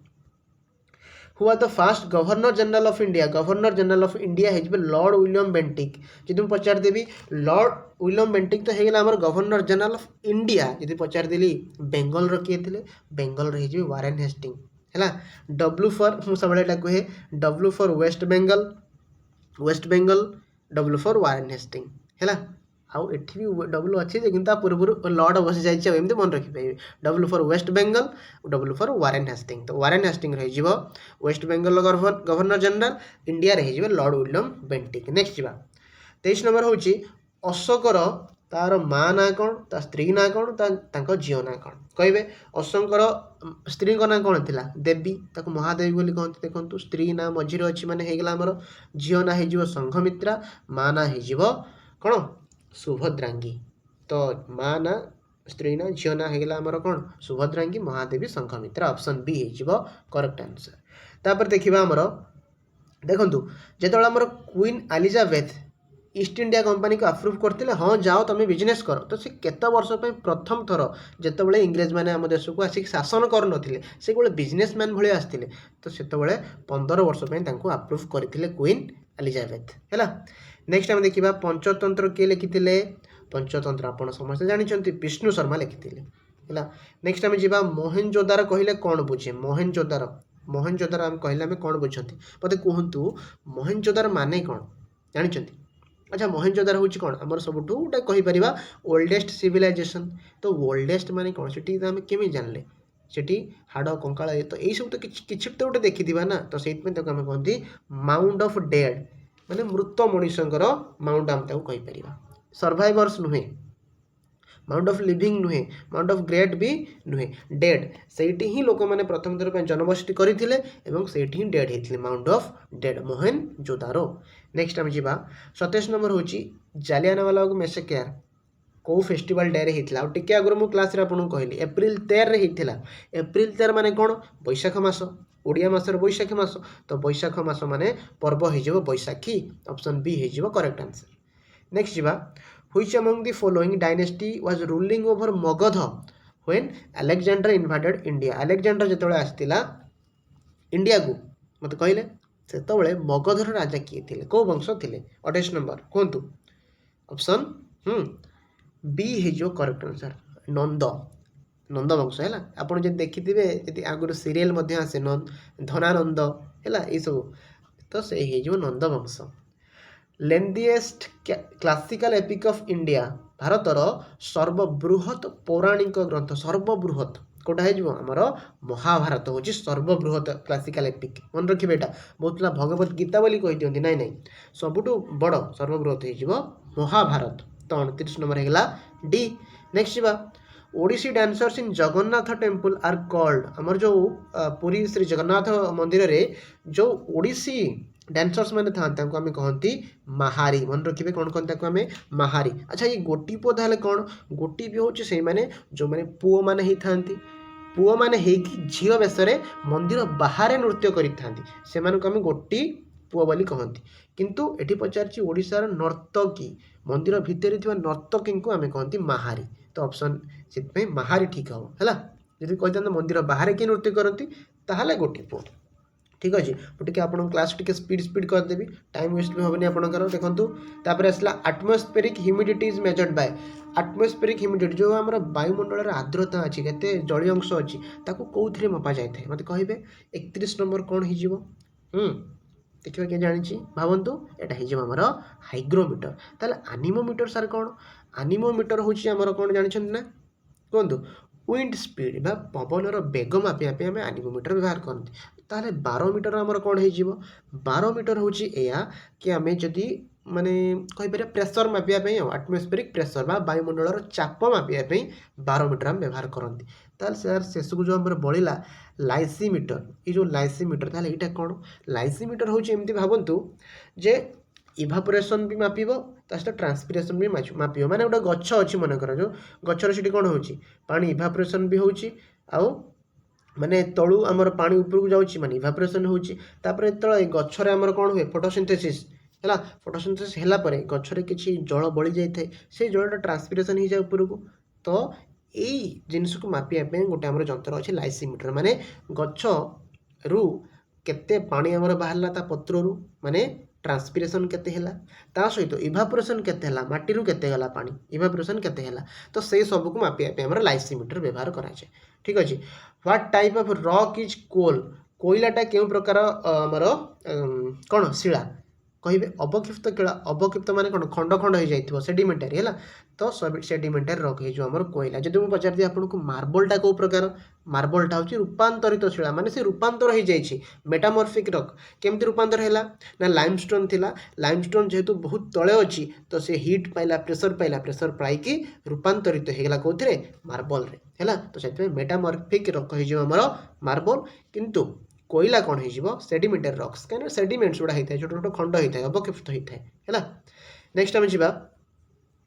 [SPEAKER 1] who are the first governor general of India है लॉर्ड विलियम बेंटिक जी मुझे पचारदेवी लॉर्ड विलियम बेंटिक तो होगा आम गवर्नर जनरल ऑफ इंडिया जी पचारदेली बेंगल किए थे बेंगल हो वारेन हेस्टिंग है W फॉर मुझे सब कहे W for West Bengal W for Warren Hastings है आउ एठी भी W अच्छी कि पूर्व लॉर्ड बसी जाइए एमती मन रखिपारे W for West Bengal W for Warren Hastings तो वारेन हेस्टिंग रही West Bengal governor general India रही लॉर्ड विलियम बेंटिक नेक्स्ट जा 23 नंबर हूँ अशोकर तार माँ ना कौन ता स्त्री ना कौन ता झील ना कौन कहे अशोकर स्त्री ना कौन थी देवी ताको महादेवी बोली कहते देखो स्त्री ना मझीरे अच्छी माने होगा आमर झील ना हो संघमित्रा माँ ना हो कौन सुभद्रांगी तो माँ ना स्त्री ना झील ना होगा आमर कौन सुभद्रांगी महादेवी संघमित्रा ऑप्शन बी हो करेक्ट आंसर तापर देखा आमर देखु जो आमर queen Elizabeth east India company को अप्रूव करते हाँ जाओ तुम बिजनेस कर तो सी केत वर्ष प्रथम थर जिते इंग्रेज मैंने आम देश को आसिक शासन करनथिले से गोटे बिजनेसमैन भाई आसते तो से 15 वर्ष अप्रूव करते क्वीन एलिजाबेथ है। नेक्स्ट आम देखा पंचतंत्र किए लिखी पंचतंत्र आप समस्त जानते विष्णु शर्मा लिखी है। नेक्स्ट आम जा मोहनजोदार कहले कौन बुझे मोहनजोदार मोहनजोदार आम कहले आम कौन बुझती मत कहतु मोहनजोदार माने कौन जानते। अच्छा मोहनजोदार हूँ कौन आम सबुठ गोटे कहीपर ओल्डेस्ट सिविलाइजेशन तो ओल्डेस्ट माने कौन से आम केमी जानले सेठी हाड़ कंकाल तो यही सब तो किसी तो गोटे देखी ना तो से आम कहती माउंट ऑफ डेड माने मृत मनुष्यर माउंट आम कहीपर सर्वाइवर्स नुहे माउंट ऑफ लिविंग नुहे माउंट ऑफ ग्रेट भी नुहे डेड सेठी ही लोक मैंने प्रथम थर जनबसती करते ही डेड होते mount of dead Mohenjodaro. Next आम जा 27 नंबर हूँ जालियानवाला बाग मैसेकेयर कौ फेस्टिवल डे रे होता टे आगुरी मुझे क्लास आपको कहली एप्रिल 13 होता एप्रिल 13 माने कौन बैशाख मास ओडिया मासर बैशाखी मास तो बैशाख मास माने पर्व हो बैशाखी ऑप्शन बी हो करेक्ट आंसर। नेक्स्ट जा Which among the following dynasty was ruling over Magध when Alexander invaded India? Alexander जितेबाला आसला इंडिया को मत कहले से मगधर राजा किए थे कौ वंश थे 28 नंबर कहतु ऑप्शन बी हो करेक्ट आंसर नंद नंद वंश है आप देखिथे जी आगुरी सीरियल आसे धनानंद है ये सब तो से हो नंद वंश। Lengthiest classical epic of India भारतर सर्वबृहत पौराणिक ग्रंथ सर्वबृहत कौटा हो आमर महाभारत हूँ सर्वबृहत क्लासिकल एपिक मन रखिए यहाँ बहुत पिला भगवत गीता बोली कही दिखती ना नहीं सबुठ बड़ सर्वबृहत हो महाभारत तो 29 नंबर होगा डी। नेक्स्ट जा Odissi dancers in Jagannath temple are called आमर जो पुरी श्री जगन्नाथ मंदिर रे जो ओडिसी डांसर्स मैंने था आम कहती महारी मन रखिए कौन कहते आम महारी। अच्छा ये गोटी पुओ ताले कौन गोटी भी हूँ से मैंने जो मैंने पुओ मैंने ही था पुओ मैंने झील बेस मंदिर बाहर नृत्य करें गोटी पुओ बोली कहती किंतु एटी पचार ओडिशार नर्तकी मंदिर भितर नर्तकी को आम कहती महारी तो ऑप्शन से महारी ठीक हम है जब कहते मंदिर बाहर किए नृत्य करती ताहले गोटी पुओ ठीक अच्छे मुझे आप क्लास टी स्पीड करदेवी टाइम वेस्ट भी हेनी आपंकर देखूँ तापर आसला atmospheric humidity is measured by atmospheric humidity जो आम वायुमंडल आर्द्रता अच्छी के जलीय अंश अच्छी कौन मपा जाए मत कहे 31 नंबर कौन हो देखिए किए जानी भावतु यहाँ होमर हाइग्रोमीटर ताल आनिमोमीटर सार कौन आनिमोमीटर हूँ आमर कौन जानते ना कहतु विंड स्पीड बा पवनर बेग मापिया आम आनिमोमीटर व्यवहार करते ताहले बारोमीटर आमर कौन हो बारोमीटर हूँ या कि आम जदि माने कहीपर प्रेसर मापियापी आटमोस्फेरिक प्रेसर बा वायुमंडल चाप मापियापी बारोमीटर आम व्यवहार करते ताल सर शेष को जो आम बढ़ला लाइसीमीटर ये जो लाइसीमीटर ताहले यहाँ कौन लाइसीमीटर हूँ एमती भावतु जे इभापोरेसन भी मापिब सहित ट्रांसपिरेसन भी मापिब माने गोटे गछ अच्छी मनकर जो गचर से कौन हो पानी इभापोरेसन भी होची आउ माने तलू आमर पानी उपरକୁ जाउची माने इभापोरेसन होची तापर तो गछरे आमर कौन हुए फोटोसिंथेसिस है फोटोसिंथेसिस हैला परे गछरे किछि जल बळी जाय थाए से जलटा ट्रांसपिरेसन हो जाए उपरକୁ तो यही जिनस को मापिया गोटे आमर जंत्र अच्छे लाइसीमीटर माने गछ रु केते पानी आमर बाहरला ता पत्र रु माने ट्रांसपिरेसन केते हैला ता सहित इभापोरेसन केते हैला माटी रु केते गला पानी इभापोरेसन केते हैला तो से सब को मापिया आमर लाइसीमीटर व्यवहार करा जाए ठीक अच्छे। What type of rock is coal कोयलाटा क्यों प्रकार आमर कौन शिला कहे अवक्षिप्त केला अवक्षिप्त माने कौन खंड खंड हो जाइए सेडिमेंटारी है तो सेडिमेंटारी रॉक हो आमर कोयला जब मुझे पचारि आपको मार्बलटा कौ प्रकार मार्बलटा हूँ रूपांतरित शिला माने से रूपांतर हो जाए मेटामॉर्फिक रॉक केमती रूपांतर है ना लाइमस्टोन थिला लाइमस्टोन जेहेतु बहुत तले अच्छी तो से हीट पाइला प्रेसर पाई रूपांतरित होगा कौन मार्बल है तो से मेटामॉर्फिक रॉक हो आमर मार्बल किंतु कोयला कौन हो सेडिमेंटारी रॉक्स कहीं सेडिमेंट्स गुड़ा होता है छोट छोट खंड होता है अवक्षिप्त होता है। नेक्स्ट आम जा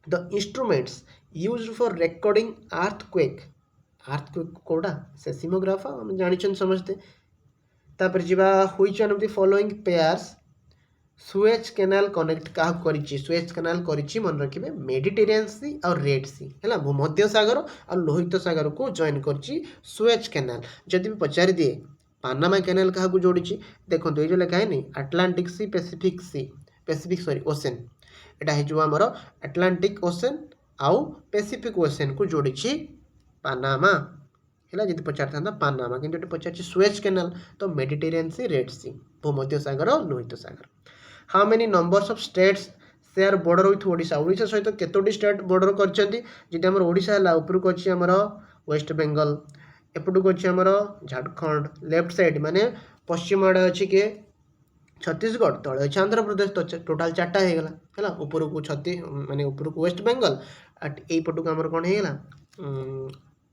[SPEAKER 1] the instruments used for recording earthquake कौटा सेसिमोग्राफ आम जानी समझते तापर जा which one of the following pairs Suez canal connect क्या करिछि सुएज कैनाल करिछि मन रखिबे मेडिटेरियन सी और रेड सी हैला भूमध्य सागर और लोहित सागर को जॉइन करिछि सुएज कैनाल जदि भी पचारि दिए पानामा कैनाल क्या जोड़ी देखो ये जो लिखा है Atlantic sea Pacific sorry ocean एटा है जो हमर अटलांटिक ओशन आउ पैसिफिक ओशन को जोड़ी पानामा है जी पचार था पानामा कि पचार सुएज कैनाल तो मेडिटेरियन सी रेड सी भूमध्य सागर और लोहित सागर how many numbers of states share border with Odisha Odisha सहित केतोटी स्टेट बॉर्डर करछंती जेटा हमर ओडिशा हला ऊपर को अछि हमर वेस्ट बेंगल एपटू को अछि हमर झारखंड लेफ्ट साइड माने पश्चिम आड़े अछि के छत्तीसगढ़ तले अछि आंध्र प्रदेश तो टोटल 4टा हे गला हला ऊपर को माने ऊपर को वेस्ट बेंगल एट एई पटू को हमर कोन हे गला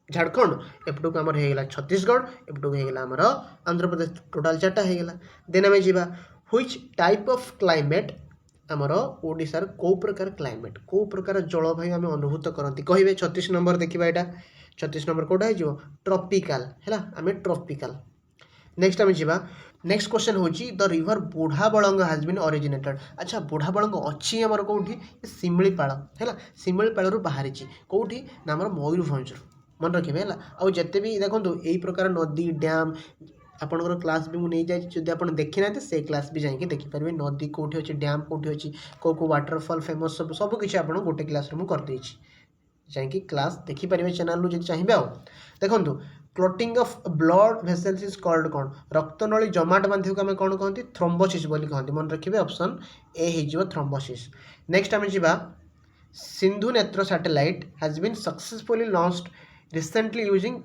[SPEAKER 1] झारखंड एपटू को हमर हे गला छत्तीसगढ़ एपटू हे गला हमर आंध्र प्रदेश टोटल 4टा हे गला देन हमें जीवा व्हिच टाइप ऑफ क्लाइमेट आमर ओडिशार को प्रकार क्लाइमेट को प्रकार जलवायु आम अनुभूत करती कहे 36 नंबर देखा यहाँ 36 नंबर कौटा हो ट्रॉपिकल है आम ट्रॉपिकल नेक्स्ट आम जा नेक्स्ट क्वेश्चन हूँ the river Budhabalanga has been originated अच्छा बुढ़ाबलंग अच्छी आमर कौटी शिमिपाल है शिमिपाल बाहरी कौटी ना आम मयूरभंज मन रखिए है आउ जिते भी देखो यही प्रकार नदी डैम आपंकर क्लास भी मुझे जाए जब आप देखी ना से क्लास भी जाकि देखिपारे नदी कौटी अच्छी डैम कौटी अच्छी कौ वाटरफॉल फेमस सब किसी आप गोटे क्लास में करदे जाकि क्लास देखिपारे चैनल जो चाहिए आओ देखो clotting of blood vessels is called कौन रक्तनली जमाट बांधिक आम कौन कहते थ्रोम्बोसिस बोली कहते मन रखिए ऑप्शन ए हो थ्रोम्बोसिस नेक्स्ट आम जा Sindhu Netra satellite has been successfully launched recently using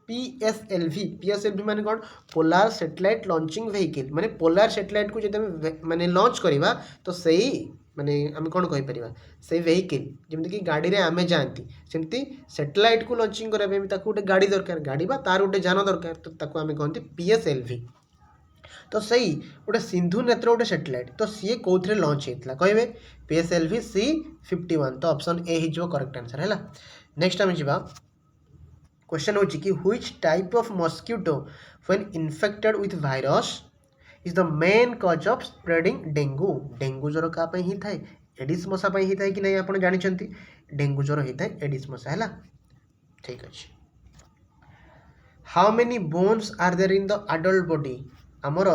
[SPEAKER 1] PSLV माने कौन पोलार सैटेलाइट लॉन्चिंग व्हीकल माने पोलार सैटेलाइट को जब माने लॉन्च करवा तो सही माने आम कौन कहि परिबा से व्हीकल जेमति कि गाड़ी रे आमे जानती सेमति सैटेलाइट को लॉन्चिंग करबे ताको गोटे गाड़ी दरकार गाड़ी बा तार गोटे जान दरकार तो ताको आमे कहंती PSLV तो सही गोटे सिंधु नेत्र गोटे सैटेलाइट तो सी कौन लॉन्च होता कहे PSLV C51 तो ऑप्शन ए हो करेक्ट आंसर है नेक्स्ट आम जा क्वेश्चन हो which type of mosquito when infected with virus is the main कज ऑफ स्प्रेडिंग डेंगू डेंगू ज्वर क्या ही थाए एडिस मशा ही थाए कि नहीं आप जानते डेंगू ज्वर होता है एडिस मशा है ठीक अच्छे how many bones are there in the adult body आमर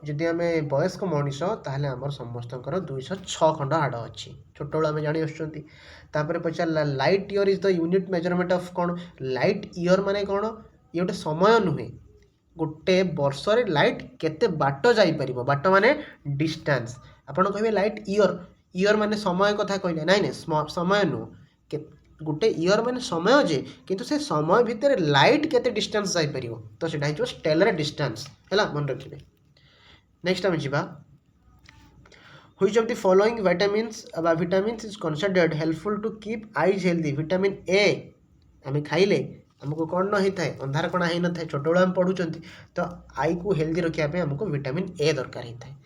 [SPEAKER 1] जदि आम वयस्क मनीष ताहले आमर समस्तଙ୍କର 206 खंड हाड़ अच्छी छोट बेलू आम जानी आसपर पचारा light year is the unit measurement of कौन लाइट इयर माने कौन ये गोटे समय नुहे गोटे वर्ष लाइट केते बाट जापर बाट माने डिस्टेंस आपड़ कहे लाइट इयर इयर माने समय कथा कहले नाई समय नुह गोटे इयर माने समय जे किंतु से समय भितर लाइट केते डिस्टेंस जापर तो से स्टेलर डिस्टेंस है मन रखिए नेक्स्ट आम जा which of the following vitamins is considered helpful to keep eyes healthy vitamin A आम खाइले आमको कौन न होता है अंधार कणा हो न था छोट बेलू आम पढ़ुं तो आई को हेल्दी रखापे आमको विटामिन ए दरकार होता है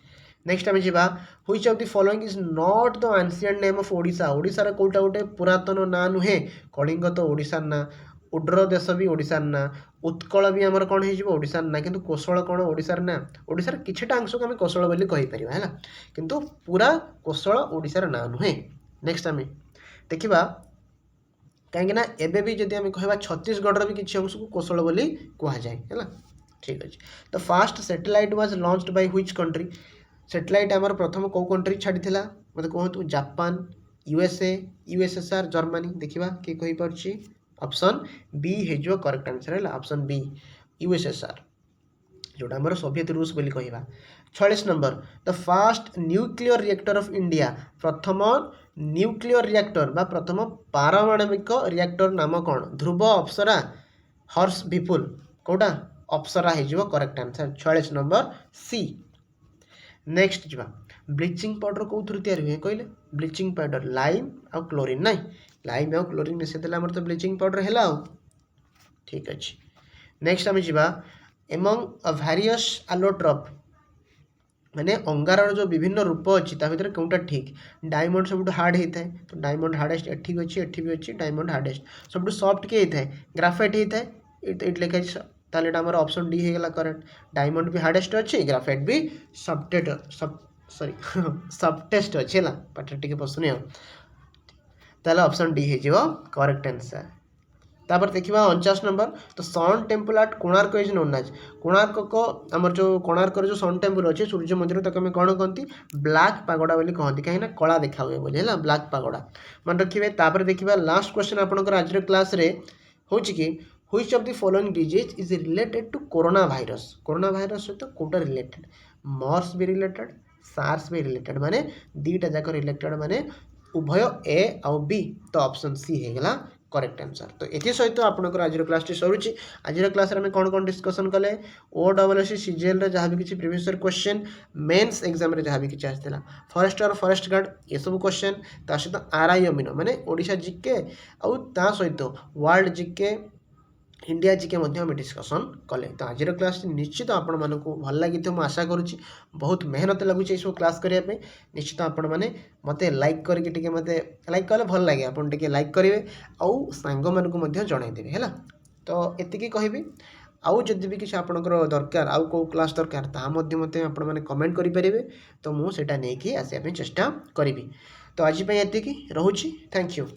[SPEAKER 1] नेक्स्ट आम जा which of the following is not the ancient name of Odisha ओडिशार कोटा गोटे पुरातन ना नुहे कलिंग तो ओडिशार ना उड्र देश भी ओडिशार ना उत्कल भी आमर कौन हो ओडिशार ना किंतु कोशल कौन ओडिशार ना ओडिशार किछटा अंश को आम कोशल बोली कहि परिबा है किंतु पूरा कोशल ओडिशार ना नुहे नेक्स्ट आम देखिबा कहीं ना एबे भी जदि आम कहबा छत्तीसगढ़ भी किसी अंश को कोशल बोली कह जाए है ठीक अच्छे तो fast satellite was launched by which country satellite आमर प्रथम कौ कंट्री छाड़ी मतलब कहतु जापान USA USSR जर्मनी देखा किए कहीपी ऑप्शन बी हो करेक्ट आंसर है ऑप्शन बी USSR जोटा आमर सोवियत रूस बोली कहवा 46 number the fast nuclear reactor of India प्रथम न्यूक्लियर रिएक्टर बा प्रथम पारमाणविक रिएक्टर नाम कौन ध्रुव अप्सरा हर्ष विपुल कौटा अप्सरा हो correct answer 46 number C next जा ब्लीचिंग पाउडर कौन या कहले ब्लीचिंग पाउडर लाइम आ क्लोरीन ना लाइम आ क्लोरीन मिसेदेले आमर तो ब्लीचिंग पाउडर है ठीक अच्छे नेक्स्ट आम जा एमंग भारियस आलोट्रॉप माने अंगार जो विभिन्न रूप अच्छी भितर कौटा ठीक डायमंड सब हार्ड होता है तो डायमंड हार्डेस्ट एठी भी अच्छी डायमंड हार्डेस्ट सब सॉफ्ट किए होता है ग्राफाइट होता है ये लिखा ताले आमर ऑप्शन डी होगा करेक्ट डायमंड भी हार्डेस्ट अच्छी ग्राफाइट भी सॉरी सब टेस्ट अच्छे है पाठ टी पसुनी ताले ऑप्शन डी हो करेक्ट आंसर। तापर देखिए 49 नंबर तो sun temple at Konark is known as Konark को आमर जो कोणार्क जो सन टेम्पल अच्छे सूर्य मंदिर तक आम कौन कहती ब्लैक पागोड़ा बोली कहती कहीं कला देखा हुए बोली है ब्लैक पागोड़ा मन रखिए। तापर देखिए लास्ट क्वेश्चन आपंकर आज क्लास रे हूँ कि which of the following disease is related to corona virus सहित कोटा रिलेटेड मर्स भी रिलेटेड सार्स भी रिलेटेड माने दीटा जाक रिलेटेड माने उभय ए आउ बी तो ऑप्शन सी होगा करेक्ट आंसर। तो ये सहित आपंकर आज क्लास टी सरुची आज क्लास में कौन कौन डिस्कसन कले OSSC CGL जहाँ भी किसी previous year question mains exam जहाँ भी किसी आसाला फॉरेस्ट और फॉरेस्ट गार्ड ये सब क्वेश्चन ता सहित RI अमीनो माने ओडिशा जीके आउ ता सहित world GK India GK discussion कले। तो आज क्लास निश्चित आपण मानक भल लगी मुझे आशा करुँची बहुत मेहनत लगुच सब क्लास करने निश्चित आपण मैंने मत लाइक करके मत लाइक कले भल लगे आप लाइक करेंगे आउ सांग मानक जनईदेवे है। तो एतिकी कहबी आउ जदि भी किसी आपंकर दरकार आउ कौ क्लास दरकार ता मत आपण मैंने कमेंट करेंगे तो मुझे नहीं आसापी चेष्टा करी। तो आज एतिकी रोची थैंक यू।